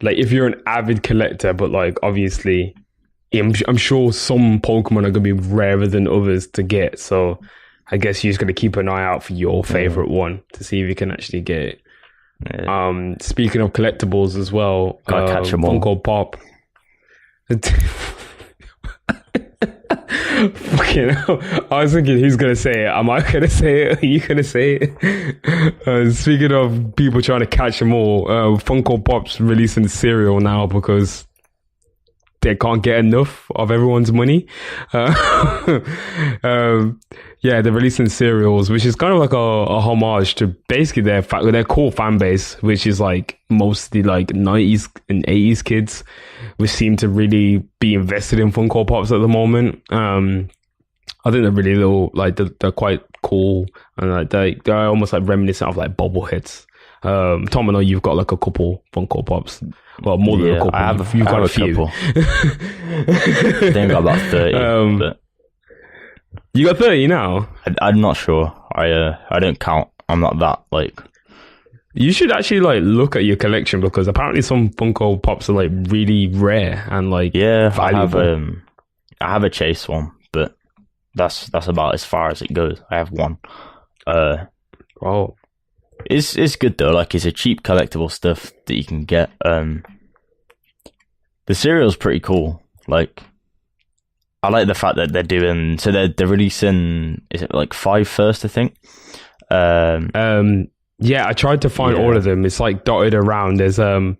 Like if you're an avid collector, but like obviously, I'm sure some Pokemon are going to be rarer than others to get. So I guess you're just going to keep an eye out for your favorite one to see if you can actually get it. Yeah. Speaking of collectibles as well, gotta catch 'em all. Funko Pop. Fucking hell. I was thinking, who's gonna say it? Am I gonna say it? Are you gonna say it? Speaking of people trying to catch them all, Funko Pop's releasing cereal now because they can't get enough of everyone's money. Yeah, they're releasing cereals, which is kind of like a homage to basically their core fan base, which is like mostly like 90s and 80s kids, which seem to really be invested in Funko Pops at the moment. I think they're really little, like they're quite cool, and like they're almost like reminiscent of like bobbleheads. Tom, I know you've got like a couple Funko Pops. Well, more than a couple. You've got a few. Couple. I think I got about 30. But you got 30 now? I'm not sure. I don't count. I'm not that like. You should actually like look at your collection because apparently some Funko Pops are like really rare and like valuable. I have a Chase one, but that's about as far as it goes. I have one. Oh. It's good though. Like it's a cheap collectible stuff that you can get. The cereal's pretty cool. Like I like the fact that they're doing. So they're releasing. Is it like 5 first? I think. Yeah, I tried to find all of them. It's like dotted around. There's I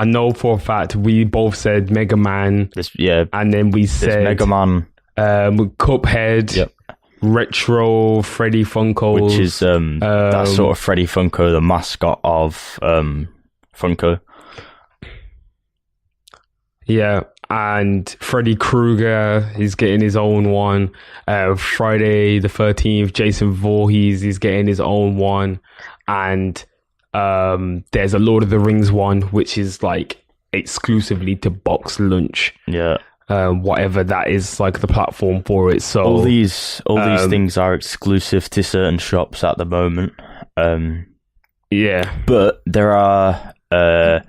know for a fact we both said Mega Man. And then we said Mega Man. Cuphead. Yep. Retro Freddy Funko, which is that sort of Freddy Funko, the mascot of Funko. Yeah, and Freddy Krueger is getting his own one. Friday the 13th, Jason Voorhees is getting his own one, and there's a Lord of the Rings one, which is like exclusively to Box Lunch. Yeah. Whatever that is, like the platform for it. So all these things are exclusive to certain shops at the moment. Yeah, but there are the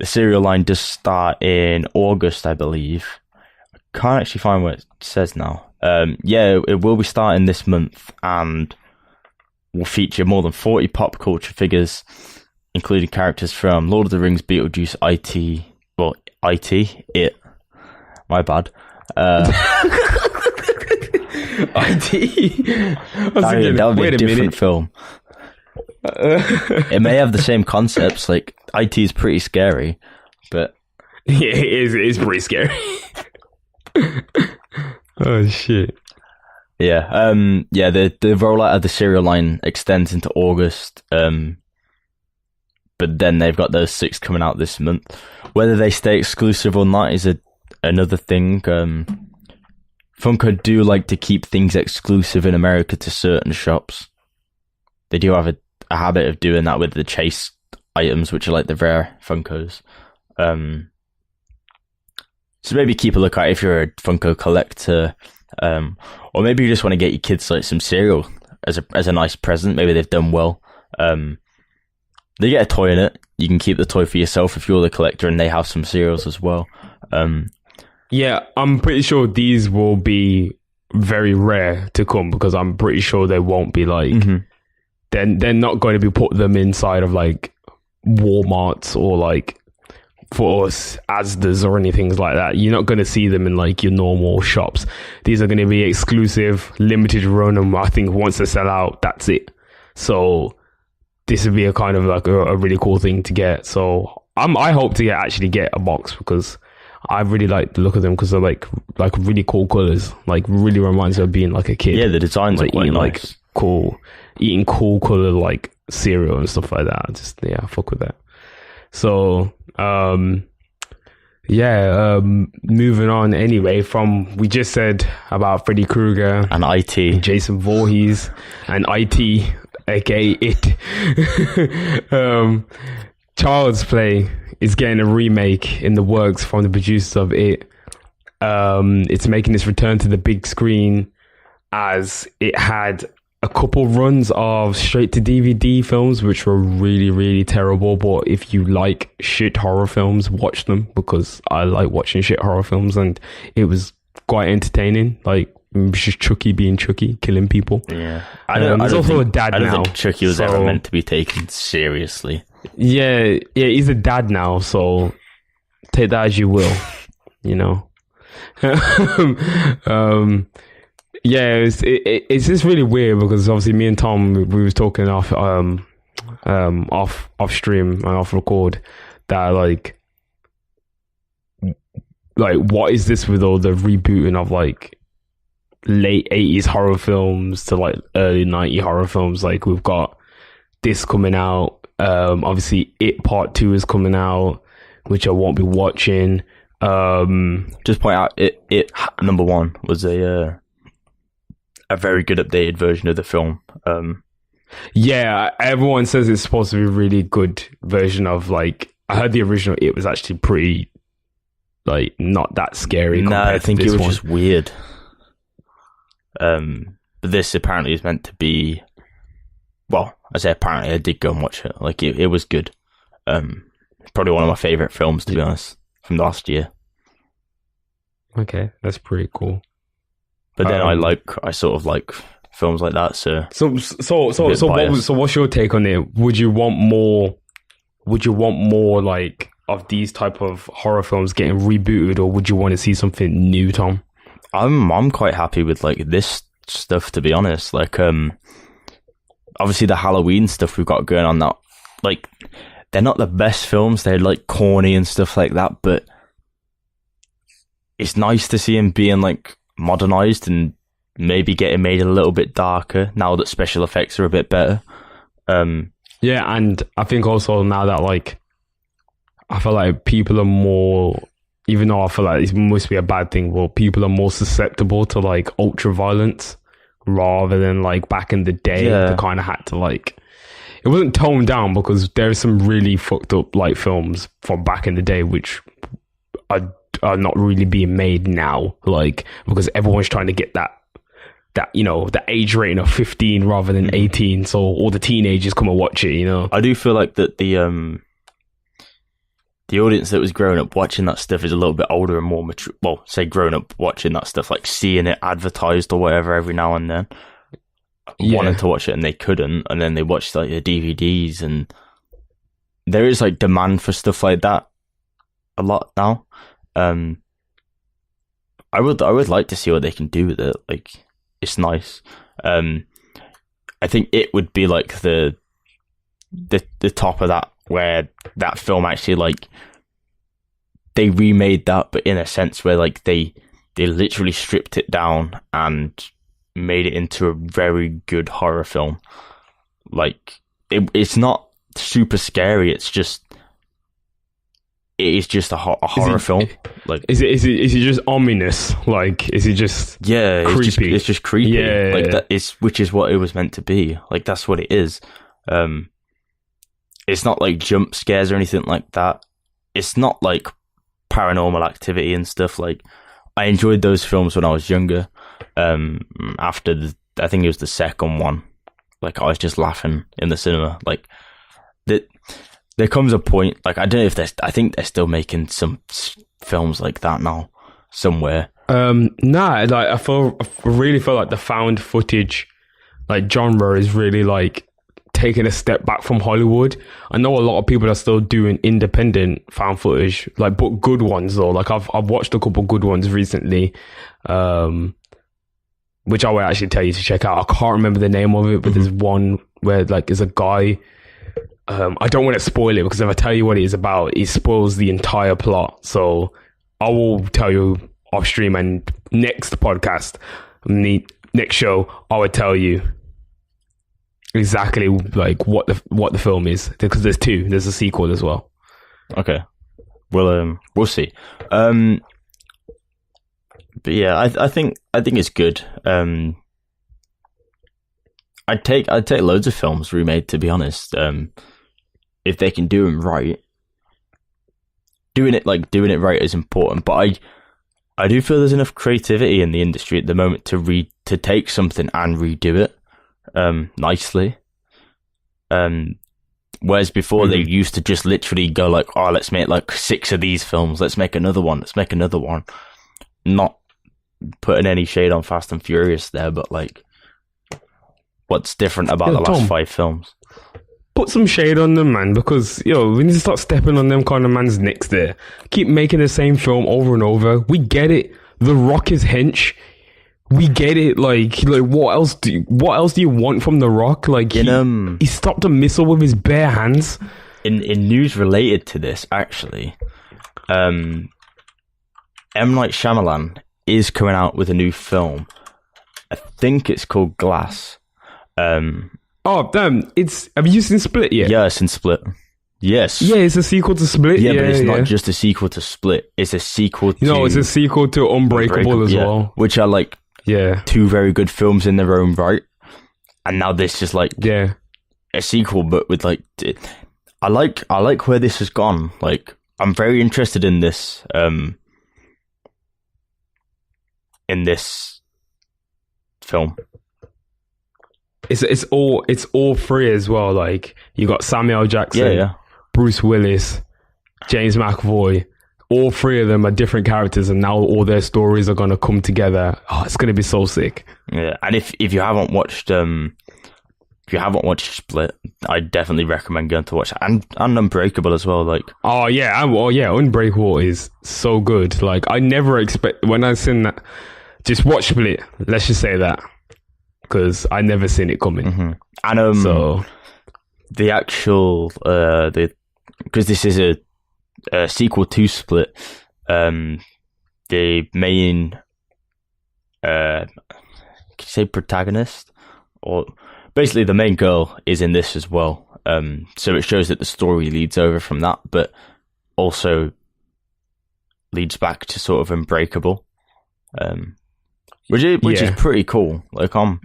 cereal line does start in August, I believe. I can't actually find what it says now. Yeah, it will be starting this month and will feature more than 40 pop culture figures, including characters from Lord of the Rings, Beetlejuice, It. My bad. IT. That would be a different film. It may have the same concepts. Like IT is pretty scary, but yeah, it is pretty scary. Oh shit. Yeah. Yeah. The rollout of the cereal line extends into August. But then they've got those 6 coming out this month. Whether they stay exclusive or not is another thing. Funko do like to keep things exclusive in America to certain shops. They do have a habit of doing that with the Chase items, which are like the rare Funkos. So maybe keep a look out if you're a Funko collector, or maybe you just want to get your kids like some cereal as a nice present. Maybe they've done well. They get a toy in it. You can keep the toy for yourself if you're the collector, and they have some cereals as well. Yeah, I'm pretty sure these will be very rare to come because I'm pretty sure they won't be like they're not going to be put them inside of like Walmarts or like for us Asda's or anything like that. You're not going to see them in like your normal shops. These are going to be exclusive, limited run, and I think once they sell out, that's it. So this would be a kind of like a really cool thing to get. So I hope to actually get a box because I really like the look of them because they're like really cool colors. Like really reminds me of being like a kid. Yeah, the designs like are quite eating nice. Eating cool color like cereal and stuff like that. I fuck with that. So moving on anyway from we just said about Freddy Krueger And IT. Jason Voorhees and IT, aka It. Child's Play is getting a remake in the works from the producers of It. It's making its return to the big screen as it had a couple runs of straight to DVD films which were really, really terrible. But if you like shit horror films, watch them because I like watching shit horror films and it was quite entertaining. Like just Chucky being Chucky, killing people. Yeah, He's also a dad now. I don't think Chucky was ever meant to be taken seriously. Yeah, he's a dad now, so take that as you will, you know. It's just really weird because obviously me and Tom we was talking off stream and off record that like what is this with all the rebooting of like late 80s horror films to like early 90s horror films? Like we've got this coming out. Obviously It Part 2 is coming out, which I won't be watching. Just point out, it number 1 was a very good updated version of the film. Yeah, everyone says it's supposed to be a really good version of like. I heard the original It was actually pretty, like, not that scary. No, I think it was one. just weird. But this apparently is meant to be. Well, I say apparently, I did go and watch it. Like it was good. Probably one of my favorite films, to be honest, from last year. Okay, that's pretty cool. But then I sort of like films like that. So what's your take on it? Would you want more like of these type of horror films getting rebooted, or would you want to see something new, Tom? I'm quite happy with like this stuff, to be honest. Like obviously the Halloween stuff we've got going on, that like they're not the best films, they're like corny and stuff like that, but it's nice to see them being like modernized and maybe getting made a little bit darker now that special effects are a bit better. Yeah, and I think also now that like I feel like people are more, even though I feel like it must be a bad thing, well, people are more susceptible to like ultra violence rather than like back in the day. They kind of had to like, it wasn't toned down because there's some really fucked up like films from back in the day which are not really being made now, like because everyone's trying to get that you know, the age rating of 15 rather than 18, so all the teenagers come and watch it, you know. I do feel like that the audience that was growing up watching that stuff is a little bit older and more mature. Well, say grown up watching that stuff, like seeing it advertised or whatever every now and then, wanting to watch it and they couldn't, and then they watched like the DVDs, and there is like demand for stuff like that a lot now. I would like to see what they can do with it. Like, it's nice. I think it would be like the top of that, where that film actually like they remade that, but in a sense where like they literally stripped it down and made it into a very good horror film. Like it's not super scary. It is just a horror film. Like, is it just ominous? Like, is it just creepy? It's just creepy. Yeah, like that is, which is what it was meant to be. Like that's what it is. It's not like jump scares or anything like that. It's not like Paranormal Activity and stuff. Like, I enjoyed those films when I was younger. After I think it was the second one. Like, I was just laughing in the cinema. Like that. There comes a point, like, I don't know if I think they're still making some films like that now, somewhere. Nah, like, I really feel like the found footage, like, genre is really, like, taking a step back from Hollywood. I know a lot of people are still doing independent found footage, like, but good ones, though. Like, I've watched a couple good ones recently, which I will actually tell you to check out. I can't remember the name of it, but there's one where, like, there's a guy I don't want to spoil it because if I tell you what it is about, it spoils the entire plot. So I will tell you off stream, and next podcast, the next show, I would tell you exactly like what the film is, because there's two. There's a sequel as well. Okay, we'll see. But yeah, I think it's good. I'd take loads of films remade, to be honest. If they can do them right, doing it right is important. But I do feel there's enough creativity in the industry at the moment to take something and redo it nicely. Whereas before they used to just literally go like, oh, let's make like 6 of these films. Let's make another one. Not putting any shade on Fast and Furious there, but like, what's different about the last 5 films? Put some shade on them, man, because we need to start stepping on them kind of man's necks there. Keep making the same film over and over. We get it. The Rock is hench. We get it. Like what else do you want from The Rock? Like he stopped a missile with his bare hands. In news related to this, actually, M. Night Shyamalan is coming out with a new film. I think it's called Glass. Have you seen Split yet? Yeah, it's in Split. Yes. Yeah, it's a sequel to Split. Yeah, but it's not just a sequel to Split. It's a sequel to... No, it's a sequel to Unbreakable as well. Which are like 2 very good films in their own right. And now this is like a sequel, but with like... I like where this has gone. Like, I'm very interested in this film. It's all 3 as well. Like, you got Samuel Jackson, Bruce Willis, James McAvoy. All 3 of them are different characters, and now all their stories are gonna come together. Oh, it's gonna be so sick. Yeah, and if you haven't watched Split, I definitely recommend going to watch it. And Unbreakable as well. Like, Unbreakable is so good. Like, I never expect when I seen that. Just watch Split. Let's just say that. Because I never seen it coming. Mm-hmm. And so the actual because this is a sequel to Split, the main can you say protagonist, or basically the main girl is in this as well. So it shows that the story leads over from that, but also leads back to sort of Unbreakable, which is pretty cool. Like, I'm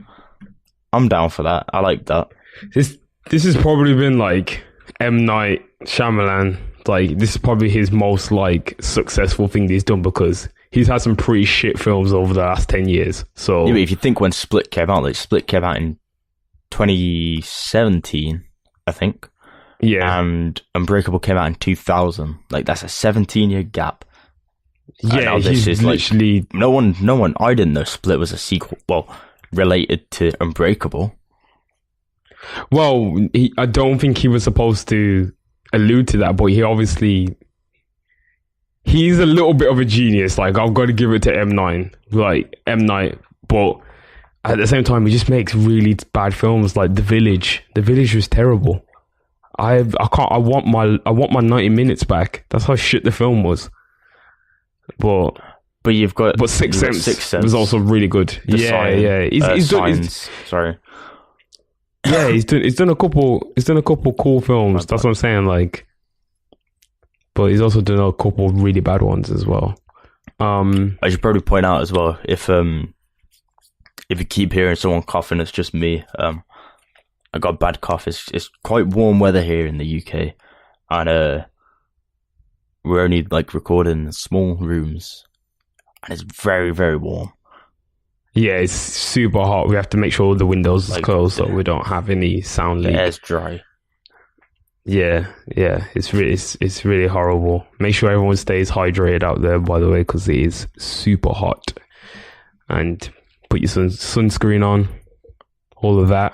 down for that. I like that. This has probably been like M. Night Shyamalan. Like, this is probably his most like successful thing he's done, because he's had some pretty shit films over the last 10 years. So yeah, but if you think when Split came out, like Split came out in 2017, I think. Yeah. And Unbreakable came out in 2000. Like, that's a 17-year gap. Yeah, this is literally like, no one. I didn't know Split was a sequel. Well, related to Unbreakable. Well, I don't think he was supposed to allude to that, but he's a little bit of a genius. Like, I've got to give it to M. Night, but at the same time, he just makes really bad films. Like The Village. The Village was terrible. I want my 90 minutes back. That's how shit the film was. But Sixth Sense was also really good. He's done a couple cool films. That's what I'm saying. Like, but he's also done a couple really bad ones as well. I should probably point out as well, if you keep hearing someone coughing, it's just me. I got a bad cough. It's quite warm weather here in the UK, and we're only like recording in small rooms, and it's very, very warm. Yeah, it's super hot. We have to make sure the windows are closed so we don't have any sound leak. The air's dry. Yeah, it's really horrible. Make sure everyone stays hydrated out there, by the way, because it is super hot. And put your sunscreen on, all of that.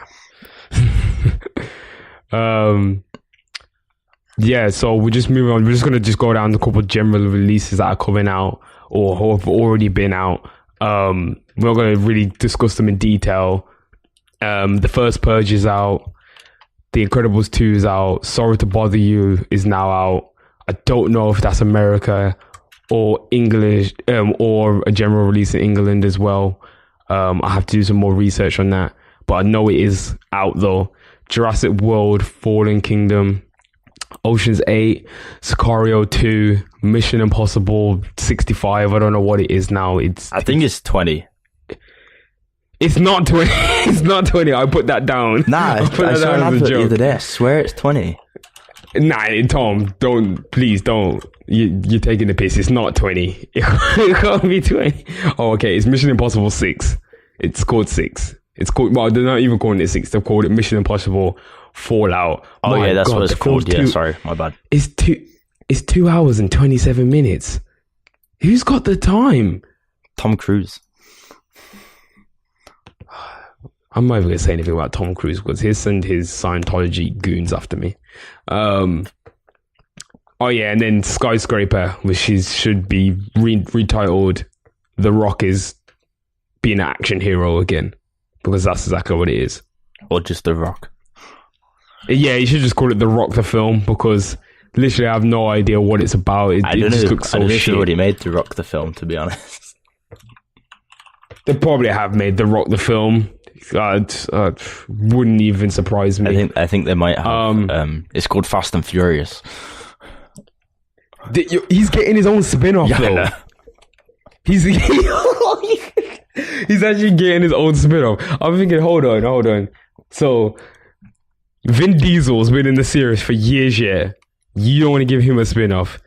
Yeah, so we're just moving on. We're just gonna go down a couple of general releases that are coming out or have already been out. We're not gonna really discuss them in detail. The first Purge is out. The Incredibles 2 is out. Sorry to Bother You is now out. I don't know if that's America or English, or a general release in England as well. I have to do some more research on that, but I know it is out though. Jurassic World, Fallen Kingdom, Ocean's 8, Sicario 2, Mission Impossible 65. I don't know what it is now. I think it's 20. It's not 20. It's not 20. I put that down. Nah, I saw an advert the other day. I swear it's 20. Nah, Tom, please don't. You're taking the piss. It's not 20. It can't be 20. Oh, okay. It's Mission Impossible 6. It's called 6. It's called, well, they're not even calling it 6. They've called it Mission Impossible Fallout. Oh, yeah, that's what it's called. Yeah, sorry, my bad. It's 2 hours and 27 minutes. Who's got the time? Tom Cruise. I'm not even going to say anything about Tom Cruise because he'll send his Scientology goons after me. Oh yeah, and then Skyscraper, which should be retitled The Rock is being an action hero again, because that's exactly what it is. Or just The Rock. Yeah, you should just call it The Rock the film, because literally I have no idea what it's about. It just looks so shit. I don't know if they already made The Rock the film, to be honest. They probably have made The Rock the film. Wouldn't even surprise me. I think they might have. It's called Fast and Furious. He's getting his own spin-off though. He's actually getting his own spin-off. I'm thinking, hold on. So Vin Diesel's been in the series for years, yeah. You don't want to give him a spin-off.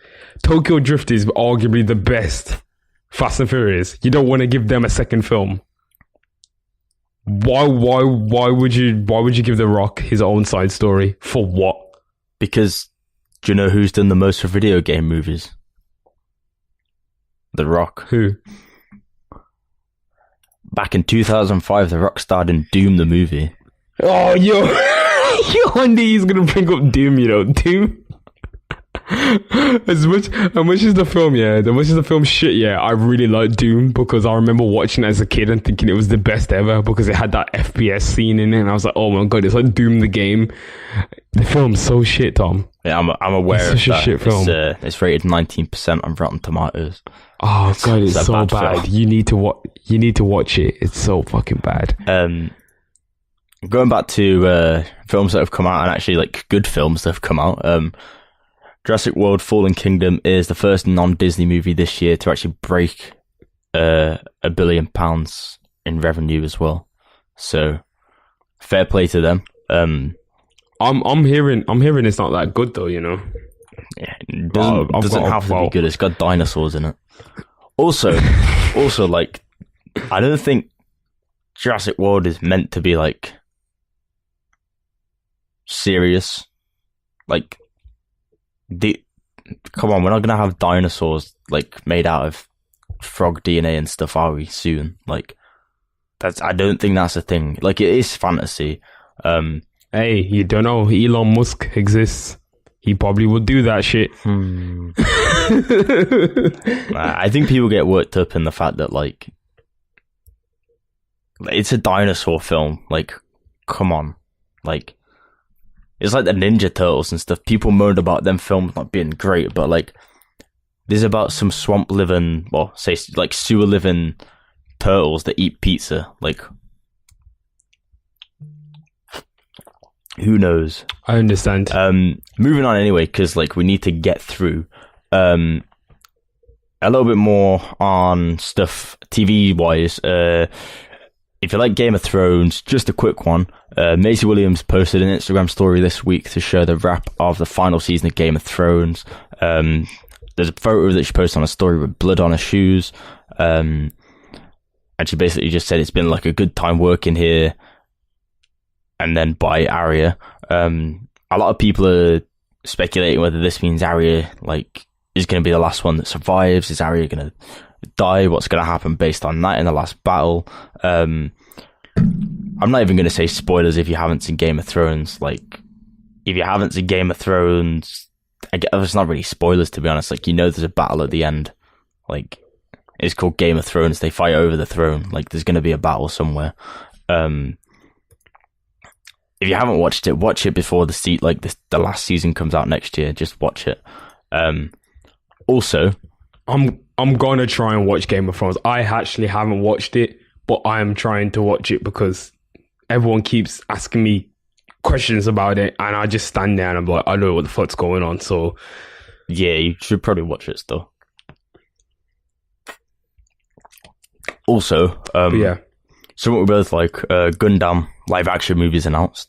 Tokyo Drift is arguably the best Fast and Furious. You don't want to give them a second film. Why would you give The Rock his own side story? For what? Because do you know who's done the most for video game movies? The Rock. Who? Back in 2005, The Rock starred in Doom the movie. Oh, yo, I knew he's gonna bring up Doom. You know, Doom. As much as the film, yeah, as much as the film shit, yeah, I really like Doom because I remember watching it as a kid and thinking it was the best ever because it had that FPS scene in it, and I was like, oh my god, it's like Doom the game. The film's so shit, Tom. Yeah, I'm aware it's of such a shit film. It's rated 19% on Rotten Tomatoes. Oh god, it's so bad. You need to watch it. It's so fucking bad. Going back to films that have come out, and actually like good films that have come out. Jurassic World Fallen Kingdom is the first non-Disney movie this year to actually break £1 billion in revenue as well. So fair play to them. I'm hearing it's not that good though, you know. Yeah, it doesn't have to be good. It's got dinosaurs in it. Also, like, I don't think Jurassic World is meant to be like serious. Like, come on, we're not gonna have dinosaurs like made out of frog DNA and stuff, are we? Soon, like, I don't think that's a thing. Like, it is fantasy. Hey, you don't know, Elon Musk exists. He probably would do that shit. I think people get worked up in the fact that, like, it's a dinosaur film. Like, come on, like. It's like the Ninja Turtles and stuff. People moaned about them films not being great, but like, this is about some swamp living, well, say like sewer living turtles that eat pizza. Like, who knows? I understand. Moving on anyway, because like we need to get through. A little bit more on stuff TV wise. If you like Game of Thrones, just a quick one. Maisie Williams posted an Instagram story this week to show the wrap of the final season of Game of Thrones. There's a photo that she posted on a story with blood on her shoes. And she basically just said it's been like a good time working here. And then by Arya. A lot of people are speculating whether this means Arya like is going to be the last one that survives. Is Arya going to die? What's going to happen based on that in the last battle? I'm not even going to say spoilers if you haven't seen Game of Thrones. Like, if you haven't seen Game of Thrones, it's not really spoilers, to be honest. Like, you know there's a battle at the end. Like, it's called Game of Thrones. They fight over the throne. Like, there's going to be a battle somewhere. if you haven't watched it, watch it before the last season comes out next year. Just watch it. Also, I'm gonna try and watch Game of Thrones. I actually haven't watched it, but I am trying to watch it because everyone keeps asking me questions about it, and I just stand there and I'm like, I don't know what the fuck's going on. So yeah, you should probably watch it still. Also, yeah, something we both like, Gundam live action movies announced.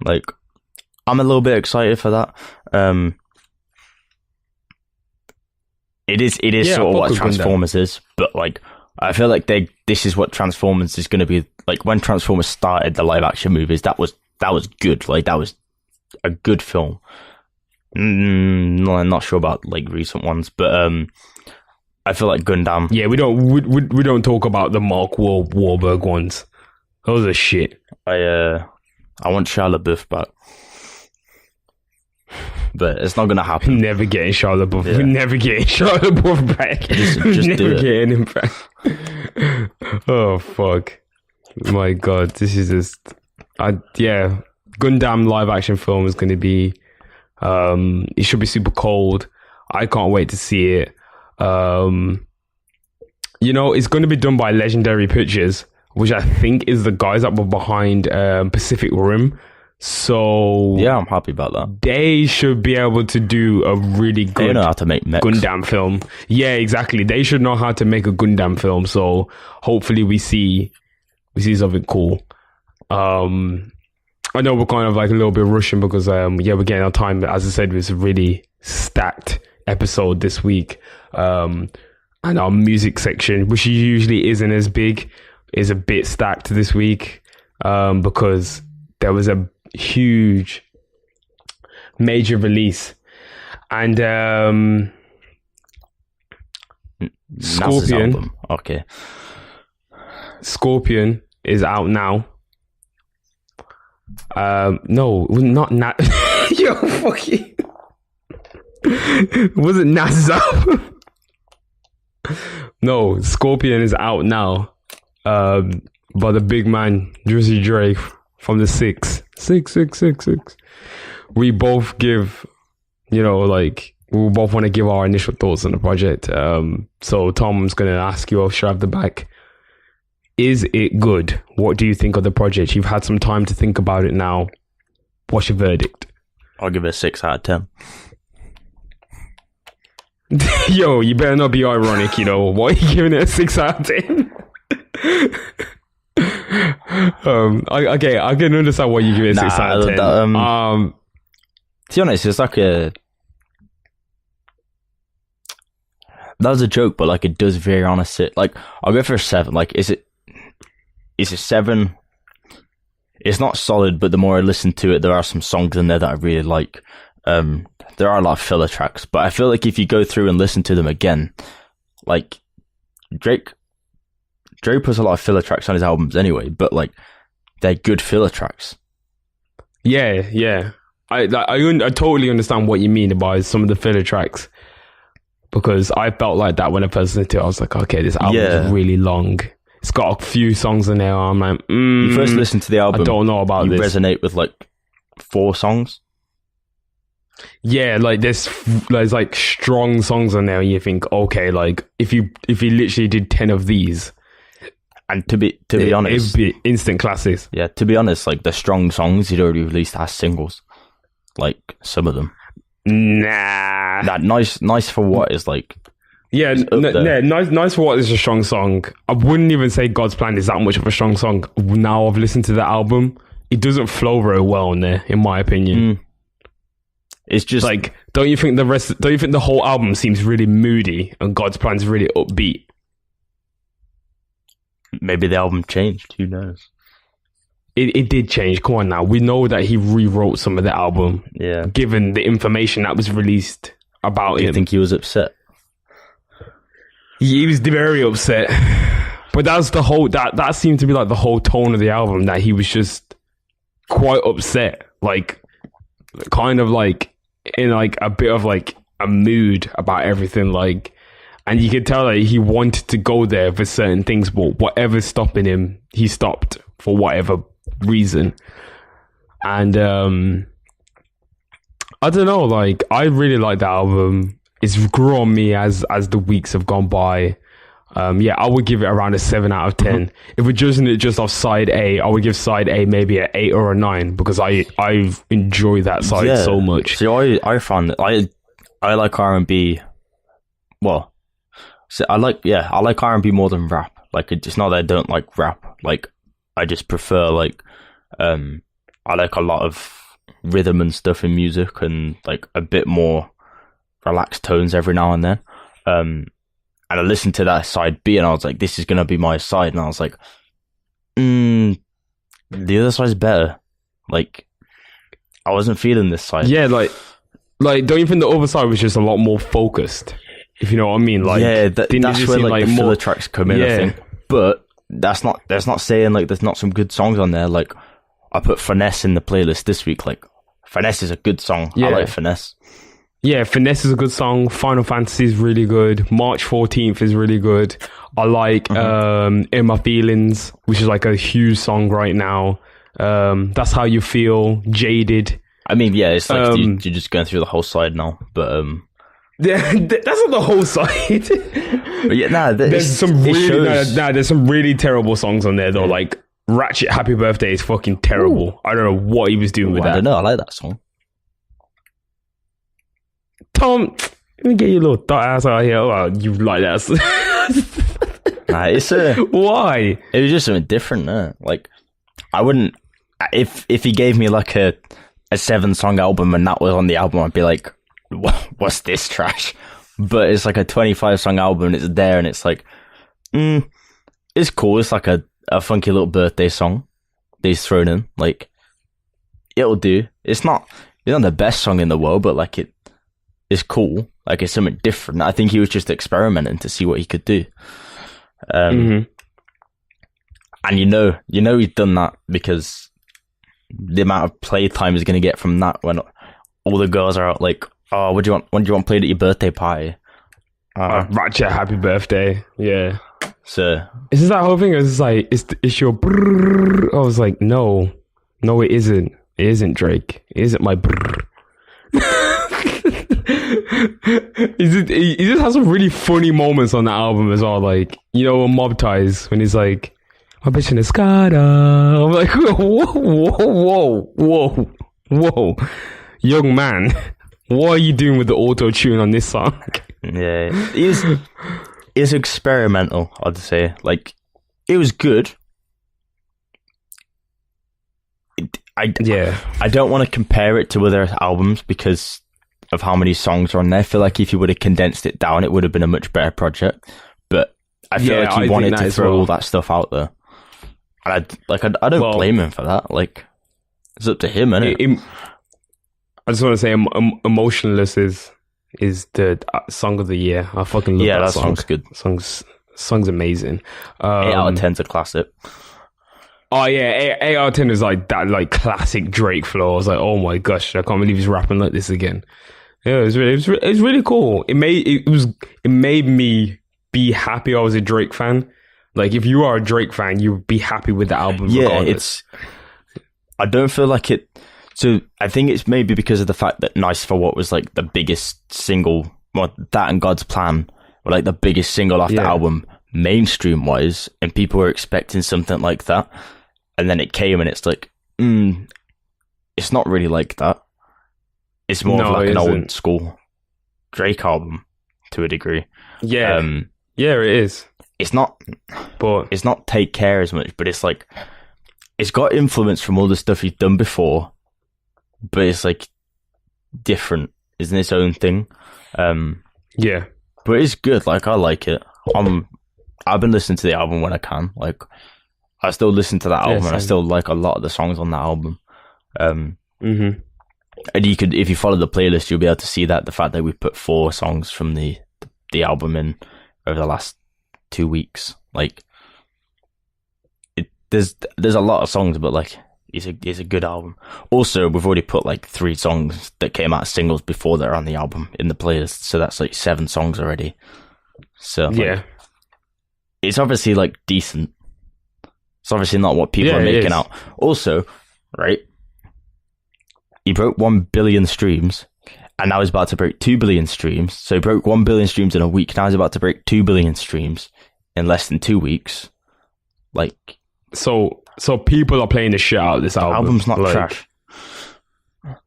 Like, I'm a little bit excited for that. It is sort of what Transformers is, but like, I feel like this is what Transformers is going to be. Like, when Transformers started the live action movies, that was good. Like, that was a good film. No, I'm not sure about like recent ones, but I feel like Gundam. Yeah, we don't talk about the Mark Wahlberg ones. Those are shit. I want Shia LaBeouf back, but it's not gonna happen. Never getting Shia LaBeouf. Yeah. We're never getting Shia LaBeouf back. Just never do it. getting him back. Oh fuck! My god, this is just. Gundam live action film is going to be. It should be super cold. I can't wait to see it. It's going to be done by Legendary Pictures, which I think is the guys that were behind Pacific Rim. So yeah, I'm happy about that. They should be able to do a really good They know how to make mechs. Gundam film. Yeah, exactly. They should know how to make a Gundam film. So hopefully we see something cool. I know we're kind of like a little bit rushing because we're getting our time. As I said, it was a really stacked episode this week. And our music section, which usually isn't as big, is a bit stacked this week because there was a huge major release. And Scorpion. Album. Okay. Scorpion is out now. No, not Nat. Yo, fuck you. Was it Nas's album? No, Scorpion is out now. By the big man, Drizzy Drake from the 666. We both give, we both want to give our initial thoughts on the project. So Tom's going to ask you, should I have the back? Is it good? What do you think of the project? You've had some time to think about it now. What's your verdict? I'll give it a 6 out of 10. Yo, you better not be ironic, Why are you giving it a 6 out of 10? Okay, I can understand why you give it a 6 out of 10. To be honest, it's like that was a joke, but like it does veer on a sit. Like, I'll go for a 7. Like, is it 7? It's not solid, but the more I listen to it, there are some songs in there that I really like. There are a lot of filler tracks, but I feel like if you go through and listen to them again, like Drake puts a lot of filler tracks on his albums anyway, but like they're good filler tracks. Yeah. I totally understand what you mean about some of the filler tracks, because I felt like that when I first listened to it. I was like, okay, this album is really long. It's got a few songs in there. I'm like, you first listen to the album, I don't know about this. You resonate with like 4 songs. Yeah, like there's like strong songs on there, and you think, okay, like if you literally did 10 of these, and to be honest, it'd be instant classics. Yeah, to be honest, like the strong songs he'd already released as singles, like some of them. Nah, nice for what is like. Yeah, nice for what is a strong song. I wouldn't even say God's Plan is that much of a strong song. Now I've listened to the album, it doesn't flow very well in there, in my opinion. It's just like, don't you think the whole album seems really moody and God's Plan's really upbeat? Maybe the album changed. Who knows? It did change. Come on now. We know that he rewrote some of the album. Yeah. Given the information that was released about him. Do you think he was upset? He was very upset. But that's the whole... That seemed to be like the whole tone of the album, that he was just quite upset. Like, kind of like in like a bit of like a mood about everything. Like, and you could tell that he wanted to go there for certain things, but whatever's stopping him, he stopped for whatever reason. And I don't know, like I really like the album. It's grew on me as the weeks have gone by. Yeah, I would give it around a 7 out of 10. If we're judging it just off side A, I would give side A maybe an 8 or a 9 because I've enjoyed that side so much. See, I found that I like R&B. Well, so I like R&B more than rap. Like, it's not that I don't like rap. Like, I just prefer like I like a lot of rhythm and stuff in music and like a bit more relaxed tones every now and then. And I listened to that side B and I was like, this is going to be my side. And I was like, the other side's better. Like, I wasn't feeling this side. Yeah, like don't you think the other side was just a lot more focused? If you know what I mean? Like, yeah, that's where like the filler tracks come in, I think. But that's not saying like there's not some good songs on there. Like, I put Finesse in the playlist this week. Like, Finesse is a good song. I like Finesse. Yeah, Finesse is a good song. Final Fantasy is really good. March 14th is really good. I like In My Feelings, which is like a huge song right now. That's How You Feel. Jaded. I mean, yeah, it's like you're just going through the whole side now. But yeah, that's not the whole side. But yeah, there's some really terrible songs on there though. Like Ratchet Happy Birthday is fucking terrible. Ooh. I don't know what he was doing with that. I don't know. I like that song. Tom, let me get your little thought ass out here. Oh, you like that? Nah, it's why? It was just something different. Like, I wouldn't if he gave me like a 7-song album and that was on the album, I'd be like, what's this trash? But it's like a 25-song album and it's there and it's like, it's cool. It's like a funky little birthday song that he's thrown in. Like, it'll do. It's not the best song in the world, but like it's cool. Like, it's something different. I think he was just experimenting to see what he could do. And you know he's done that because the amount of playtime he's going to get from that when all the girls are out like, oh, when do you want played at your birthday party? Ratchet Happy Birthday. Yeah. So is this that whole thing? Or is this like it's your brrr? I was like, no, it isn't. It isn't Drake. It isn't my brrr. He just has some really funny moments on that album as well. Like, you know, on Mob Ties when he's like, my bitch in Escada. I'm like, whoa, young man, what are you doing with the auto tune on this song? Yeah, it's experimental, I'd say. Like, it was good. I don't want to compare it to other albums because of how many songs are on there. I feel like if you would have condensed it down, it would have been a much better project. But I feel like he wanted to throw all that stuff out there. And I don't blame him for that. Like, it's up to him, innit? I just want to say Emotionless is the song of the year. I fucking love that song. Song's good. Song's amazing. 8 out of 10's a classic. Oh yeah, 8 out of 10 is like that, like classic Drake flow. I was like, oh my gosh, I can't believe he's rapping like this again. Yeah, it was really cool. It made me be happy I was a Drake fan. Like, if you are a Drake fan, you would be happy with the album. Yeah, regardless. I don't feel like it. So I think it's maybe because of the fact that Nice for What was like the biggest single. Well, that and God's Plan were like the biggest single off the album, mainstream wise, and people were expecting something like that. And then it came and it's like, it's not really like that. It's more of like an old school Drake album to a degree. Yeah. Yeah, it is. It's not Take Care as much, but it's like, it's got influence from all the stuff he's done before, but it's like different, isn't its own thing. Yeah. But it's good. Like, I like it. I've been listening to the album when I can. Like, I still listen to that album and I still like a lot of the songs on that album. And you could, if you follow the playlist, you'll be able to see that the fact that we put 4 songs from the album in over the last 2 weeks. Like, there's a lot of songs, but like, it's a good album. Also, we've already put like 3 songs that came out as singles before they're on the album in the playlist, so that's like 7 songs already. So like, it's obviously like decent. It's obviously not what people are making out. Also, right, he broke 1 billion streams, and now he's about to break 2 billion streams. So he broke 1 billion streams in a week. Now he's about to break 2 billion streams in less than 2 weeks. Like, so people are playing the shit out of this album. Album's not trash.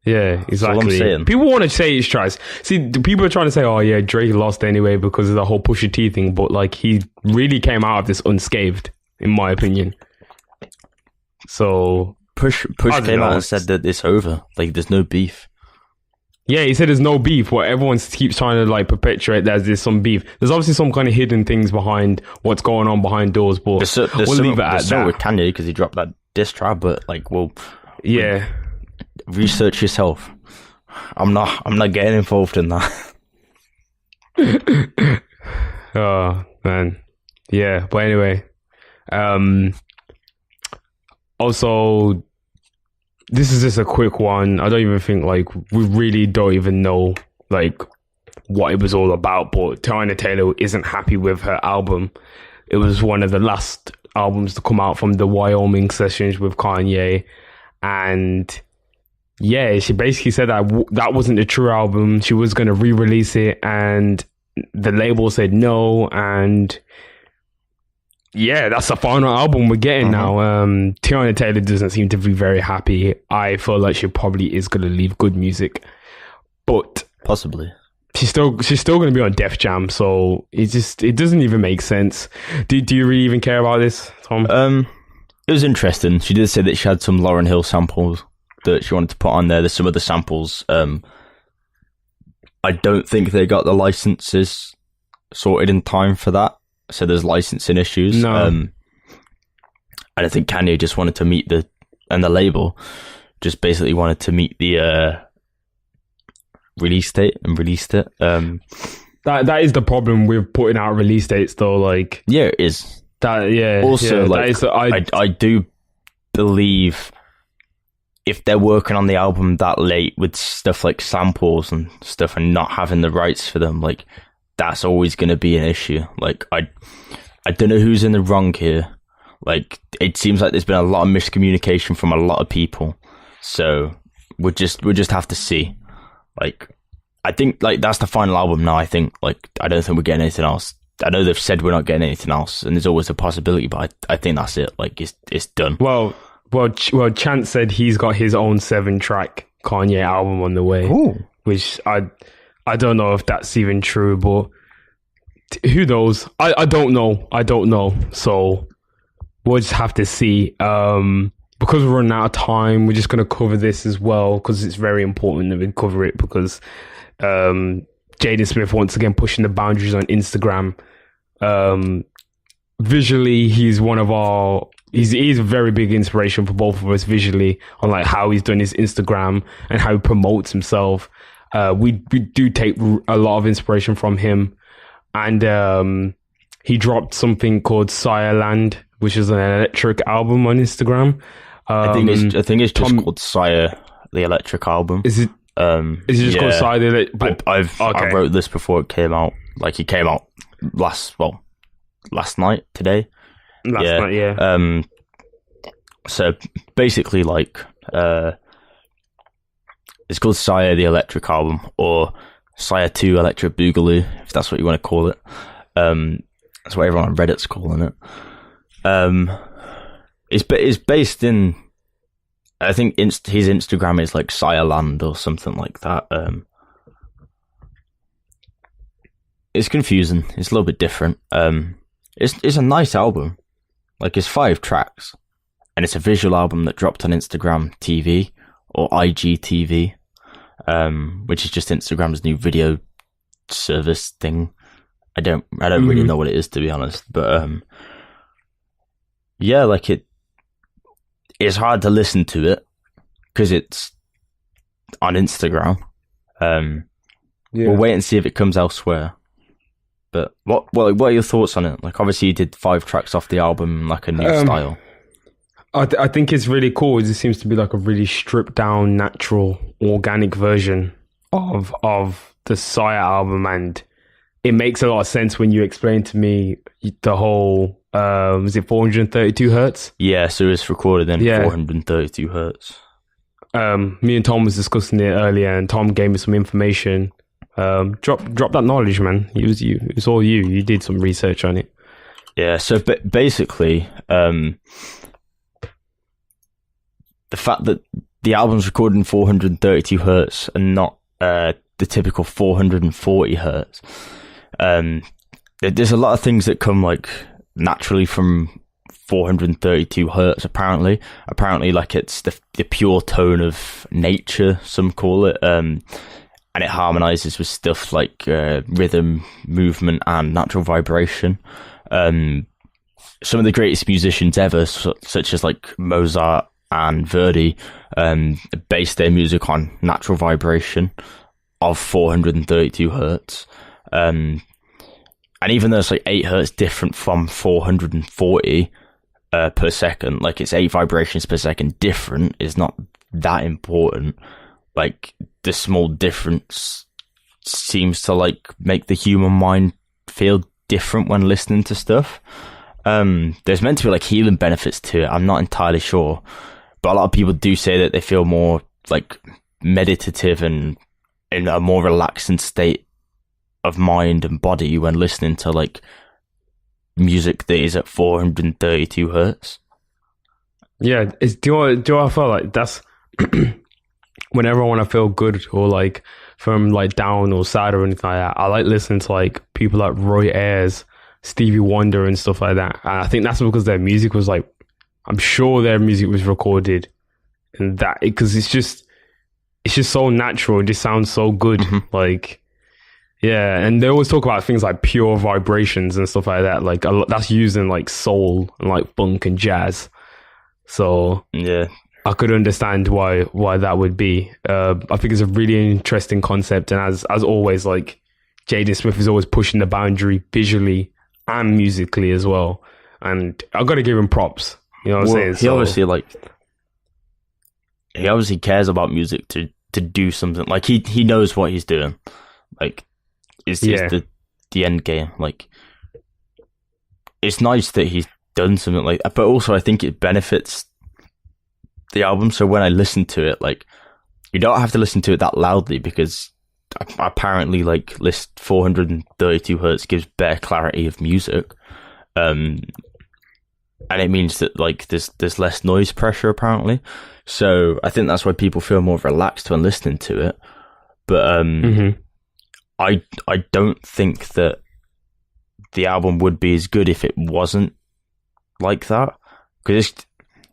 Yeah, exactly. That's all I'm saying. People want to say it's trash. See, the people are trying to say, "Oh yeah, Drake lost anyway because of the whole Pusha T thing," but like he really came out of this unscathed, in my opinion. So Push came out and said that it's over. Like, there's no beef. Yeah, he said there's no beef. What everyone keeps trying to like perpetuate that there's some beef. There's obviously some kind of hidden things behind what's going on behind doors, but we'll leave it at that. With Kanye because he dropped that diss track, but like, well, yeah, research yourself. I'm not getting involved in that. Oh man, yeah. But anyway, also, this is just a quick one. I don't even think like we really don't even know like what it was all about. But Tom and Tairell isn't happy with her album. It was one of the last albums to come out from the Wyoming sessions with Kanye, and yeah, she basically said that that wasn't the true album. She was going to re-release it, and the label said no, and yeah, that's the final album we're getting now. Tiana Taylor doesn't seem to be very happy. I feel like she probably is going to leave good music, but possibly she's still going to be on Def Jam. So it doesn't even make sense. Do you really even care about this, Tom? It was interesting. She did say that she had some Lauryn Hill samples that she wanted to put on there. There's some other samples. I don't think they got the licenses sorted in time for that. So there's licensing issues. No. And I think Kanye just wanted to meet the label just basically wanted to meet the release date and released it. That is the problem with putting out release dates though. Like, yeah, it is. Also, I do believe if they're working on the album that late with stuff like samples and stuff and not having the rights for them, like, that's always going to be an issue. Like, I don't know who's in the wrong here. Like, it seems like there's been a lot of miscommunication from a lot of people. So we'll just have to see. Like, I think like that's the final album now. I think like I don't think we're getting anything else. I know they've said we're not getting anything else, and there's always a possibility, but I think that's it. Like, it's done. Well, Chance said he's got his own 7-track Kanye album on the way. Ooh. Which I don't know if that's even true, but who knows? I don't know. So we'll just have to see. Because we're running out of time, we're just going to cover this as well because it's very important that we cover it because Jaden Smith once again pushing the boundaries on Instagram. Visually, he's he's a very big inspiration for both of us visually on like how he's done his Instagram and how he promotes himself. We do take a lot of inspiration from him, and he dropped something called Syre, which is an electric album on Instagram. I think it's just called Syre, the electric album. Is it just called Syre? I wrote this before it came out. Like, it came out last night, today. Last night, yeah. So basically, like, it's called Syre, the electric album, or Syre 2 Electric Boogaloo, if that's what you want to call it. That's what everyone on Reddit's calling it. It's based in, I think his Instagram is like Syreland or something like that. It's confusing. It's a little bit different. It's a nice album. Like, it's 5 tracks, and it's a visual album that dropped on Instagram TV or IGTV, which is just Instagram's new video service thing. I don't really know what it is, to be honest, but yeah, like it's hard to listen to it because it's on Instagram. We'll wait and see if it comes elsewhere. But what are your thoughts on it? Like, obviously you did 5 tracks off the album, like a new style. I think it's really cool. It seems to be like a really stripped down, natural, organic version of the Syre album, and it makes a lot of sense when you explain to me the whole. Was it 432 hertz? Yeah, so it's recorded in 432 hertz. Me and Tom was discussing it earlier, and Tom gave me some information. Drop that knowledge, man. It was all you. You did some research on it. Yeah. So basically, the fact that the album's recorded in 432 hertz and not the typical 440 hertz. There's a lot of things that come like naturally from 432 hertz. Apparently, like it's the pure tone of nature. Some call it, and it harmonizes with stuff like rhythm, movement, and natural vibration. Some of the greatest musicians ever, such as like Mozart and Verdi, based their music on natural vibration of 432 hertz. And even though it's like 8 hertz different from 440 per second, like it's 8 vibrations per second different, is not that important. Like the small difference seems to like make the human mind feel different when listening to stuff. There's meant to be like healing benefits to it. I'm not entirely sure, but a lot of people do say that they feel more like meditative and in a more relaxing state of mind and body when listening to like music that is at 432 hertz. Yeah, do I feel like that's whenever I want to feel good or like from like down or sad or anything like that, I like listening to like people like Roy Ayers, Stevie Wonder and stuff like that. And I think that's because their music was like, I'm sure their music was recorded and that because it's just so natural. It just sounds so good. Mm-hmm. Like, yeah. And they always talk about things like pure vibrations and stuff like that. Like that's used in like soul and like funk and jazz. So yeah, I could understand why that would be. I think it's a really interesting concept. And as always, like Jaden Smith is always pushing the boundary visually and musically as well. And I've got to give him props. You know what I'm saying? He obviously cares about music to do something. Like he knows what he's doing. Like it's the end game. Like it's nice that he's done something like that, but also I think it benefits the album. So when I listen to it, like you don't have to listen to it that loudly because apparently like 432 hertz gives better clarity of music. And it means that like there's less noise pressure apparently. So I think that's why people feel more relaxed when listening to it. But I don't think that the album would be as good if it wasn't like that. Because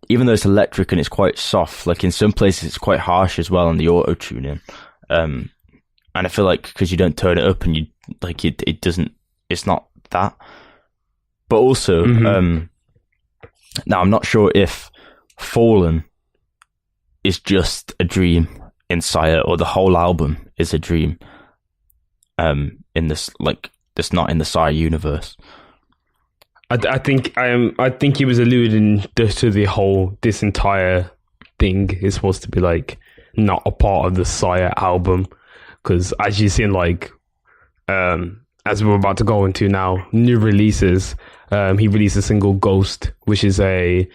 even though it's electric and it's quite soft, like in some places it's quite harsh as well on the auto tuning. And I feel like because you don't turn it up and you like it doesn't, it's not that. But also, now I'm not sure if Fallen is just a dream in Syre or the whole album is a dream. In this, like, that's not in the Syre universe. I think he was alluding to the whole. This entire thing is supposed to be like not a part of the Syre album because as you've seen, like, as we're about to go into now, new releases. He released a single Ghost, which is a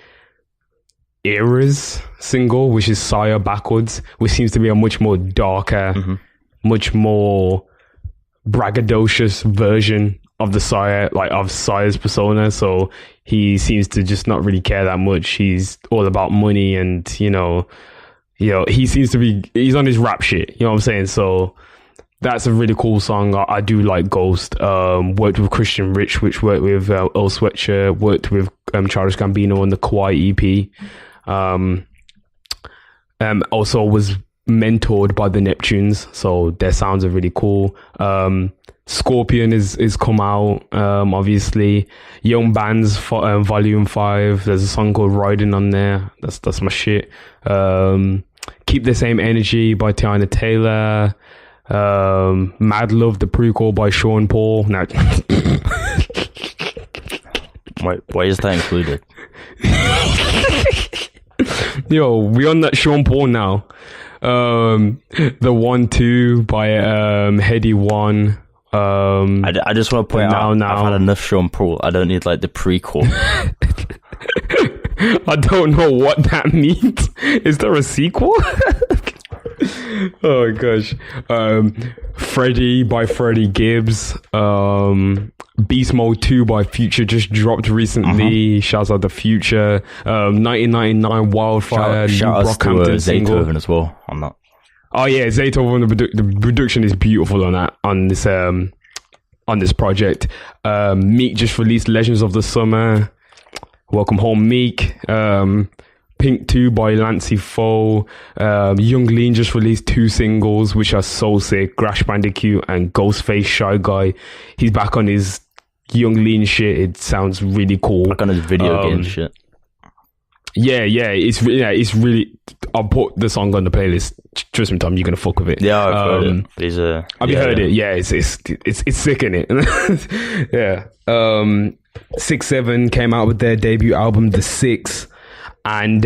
Eras single, which is Syre backwards, which seems to be a much more darker, much more braggadocious version of the Syre, like of Syre's persona. So he seems to just not really care that much. He's all about money and, you know, he seems to be, he's on his rap shit, you know what I'm saying? So that's a really cool song. I do like Ghost. Worked with Christian Rich, which worked with Earl Sweatshirt, worked with Childish Gambino on the Kawaii EP. Also was mentored by the Neptunes, so their sounds are really cool. Scorpion is come out, obviously. Young Bands Volume 5. There's a song called Riding on there. That's my shit. Keep the Same Energy by Tiana Taylor. Mad Love, the prequel by Sean Paul. Now, why is that included? Yo, we on that Sean Paul now. The 1-2 by Heady One. I just want to point out, I've had enough Sean Paul. I don't need like the prequel. I don't know what that means. Is there a sequel? Oh gosh. Freddy by Freddie Gibbs. Beast Mode 2 by Future just dropped recently. Shouts out to Future. 1999 Wildfire. Shout out to Zaytoven as well on that. Oh yeah, Zaytoven. The production is beautiful on this project. Meek just released Legends of the Summer. Welcome home, Meek. Pink 2 by Lancey Foe. Young Lean just released 2 singles, which are so sick. Crash Bandicoot and Ghostface Shy Guy. He's back on his Young Lean shit. It sounds really cool. Back on his video game shit. Yeah, it's really. I'll put the song on the playlist. Trust me, Tom, you're gonna fuck with it. Yeah, I've heard it. Have you heard it? Yeah, it's sick, innit? Yeah. 6-7 came out with their debut album, The Six, and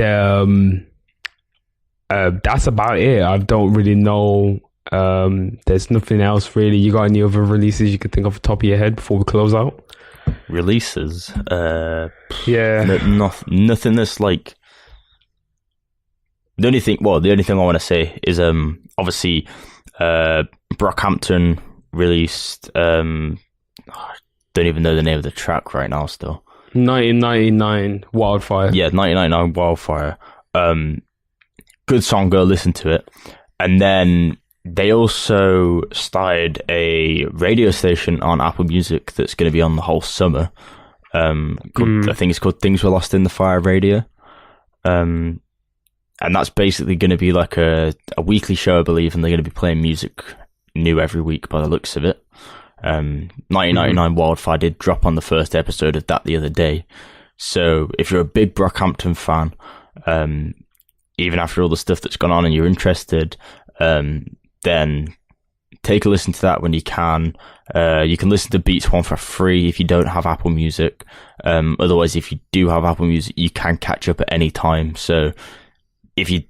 that's about it. I don't really know. There's nothing else really. You got any other releases you could think off the top of your head before we close out? Releases? Yeah. Nothing that's like. The only thing I want to say is obviously Brockhampton released I don't even know the name of the track right now still. 1999 Wildfire. Yeah, 1999 Wildfire. Good song, go listen to it. And then they also started a radio station on Apple Music that's going to be on the whole summer. I think it's called Things Were Lost in the Fire Radio. And that's basically going to be like a weekly show, I believe, and they're going to be playing music new every week by the looks of it. 1999 Wildfire did drop on the first episode of that the other day. So if you're a big Brockhampton fan, even after all the stuff that's gone on and you're interested, then take a listen to that when you can. You can listen to Beats One for free if you don't have Apple Music. Otherwise, if you do have Apple Music, you can catch up at any time. So if you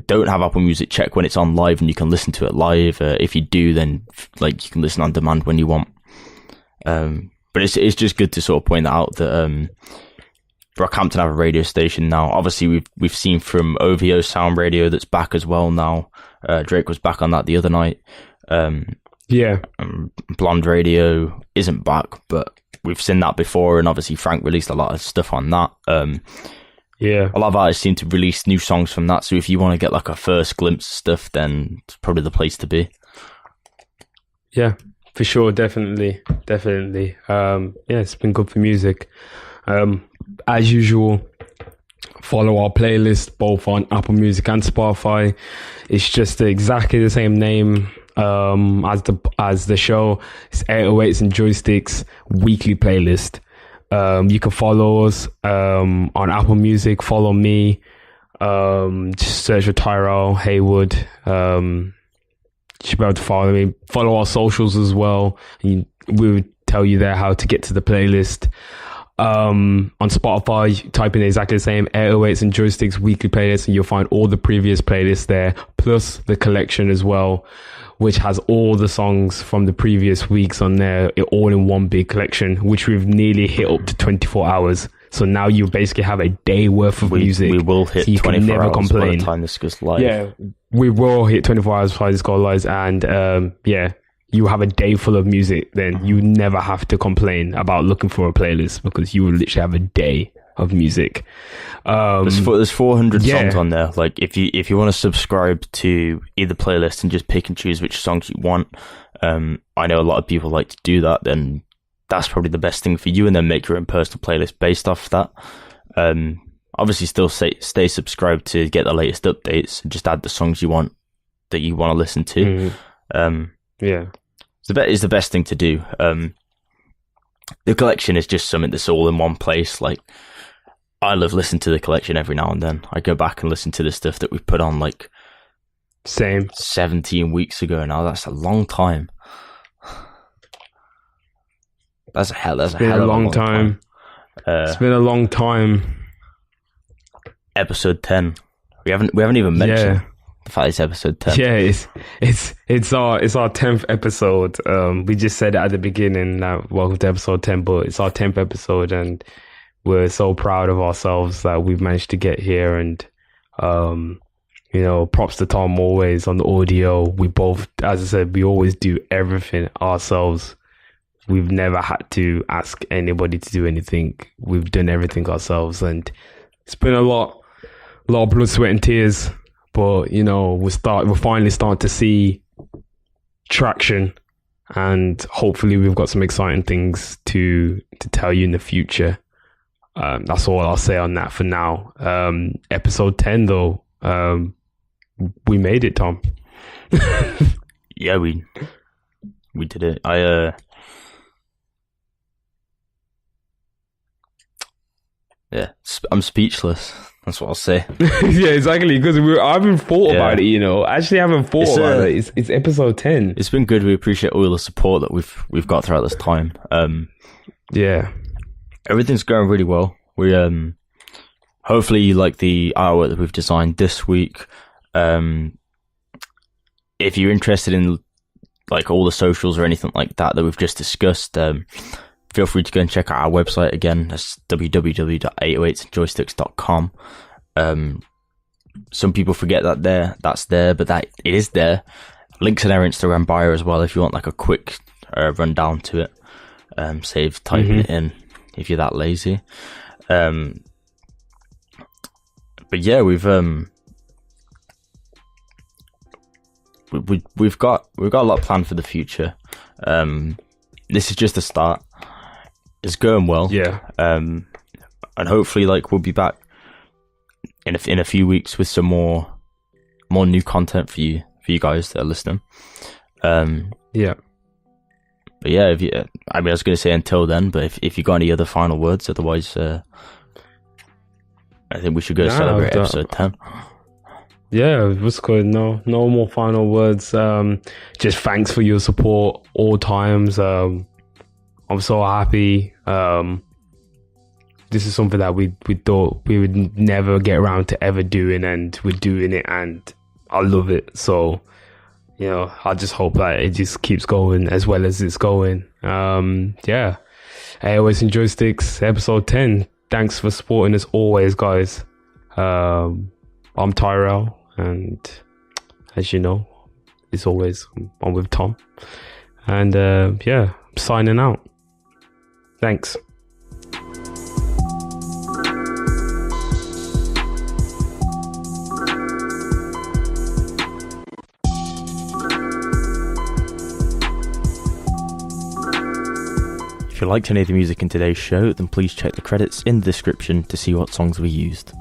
don't have Apple Music, check when it's on live and you can listen to it live. If you do, then like you can listen on demand when you want. But it's just good to sort of point that out that Brockhampton have a radio station now. Obviously, we've seen from OVO Sound Radio that's back as well now. Drake was back on that the other night. Blonde Radio isn't back, but we've seen that before, and obviously Frank released a lot of stuff on that. A lot of artists seem to release new songs from that, so if you want to get like a first glimpse of stuff, then it's probably the place to be. Yeah, for sure, definitely. It's been good for music. As usual, follow our playlist both on Apple Music and Spotify. It's just exactly the same name as the show. It's 808s and Joysticks weekly playlist. You can follow us on Apple Music. Follow me. Just search for Tairell Haywood. You should be able to follow me. Follow our socials as well. We will tell you there how to get to the playlist. On Spotify, type in exactly the same 808s and Joysticks weekly playlist, and you'll find all the previous playlists there, plus the collection as well, which has all the songs from the previous weeks on there, all in one big collection, which we've nearly hit up to 24 hours. So now you basically have a day worth of music. We will hit so 24 hours by the time this goes live. Yeah, we will hit 24 hours by this goes live, and you have a day full of music, then you never have to complain about looking for a playlist, because you will literally have a day of music. There's 400 songs on there. Like if you want to subscribe to either playlist and just pick and choose which songs you want, I know a lot of people like to do that, then that's probably the best thing for you, and then make your own personal playlist based off that. Obviously still stay subscribed to get the latest updates, and just add the songs you want to listen to. It's the best thing to do. The collection is just something that's all in one place. Like, I love listening to the collection every now and then. I go back and listen to the stuff that we put on like 17 weeks ago now. That's a long time. That's a hell of a long time. It's been a long time. Episode 10. We haven't even mentioned the fact it's episode 10. Yeah, it's our 10th episode. We just said it at the beginning. Welcome to episode 10, but it's our 10th episode, and we're so proud of ourselves that we've managed to get here. And you know, props to Tom always on the audio. We both, as I said, we always do everything ourselves. We've never had to ask anybody to do anything. We've done everything ourselves, and it's been a lot of blood, sweat, and tears. But you know, we're finally starting to see traction, and hopefully, we've got some exciting things to tell you in the future. That's all I'll say on that for now. Episode 10, though, we made it, Tom. Yeah, we did it. Yeah, I'm speechless. That's what I'll say. Yeah, exactly. Because I haven't thought about it. You know, actually, I haven't thought about it. It's episode 10. It's been good. We appreciate all the support that we've got throughout this time. Yeah, everything's going really well. We hopefully you like the artwork that we've designed this week. If you're interested in like all the socials or anything like that we've just discussed, feel free to go and check out our website again. That's www.808sandjoysticks.com. Some people forget that's there, but that it is there. Links in our Instagram bio as well if you want like a quick rundown to it. Save typing it in if you're that lazy. But yeah, we've got a lot planned for the future. This is just a start. It's going well. Yeah. And hopefully, like, we'll be back in a few weeks with some more new content for you guys that are listening. Yeah. But yeah, I was going to say until then, but if you got any other final words, otherwise, I think we should go celebrate episode 10. Yeah, it was good. No more final words. Just thanks for your support all times. I'm so happy. This is something that we thought we would never get around to ever doing, and we're doing it, and I love it. So, you know, I just hope that it just keeps going as well as it's going. Yeah. 808s and Joysticks, episode 10. Thanks for supporting us always, guys. I'm Tairell, and as you know, as always, I'm with Tom. And yeah, I'm signing out. Thanks. If you liked any of the music in today's show, then please check the credits in the description to see what songs we used.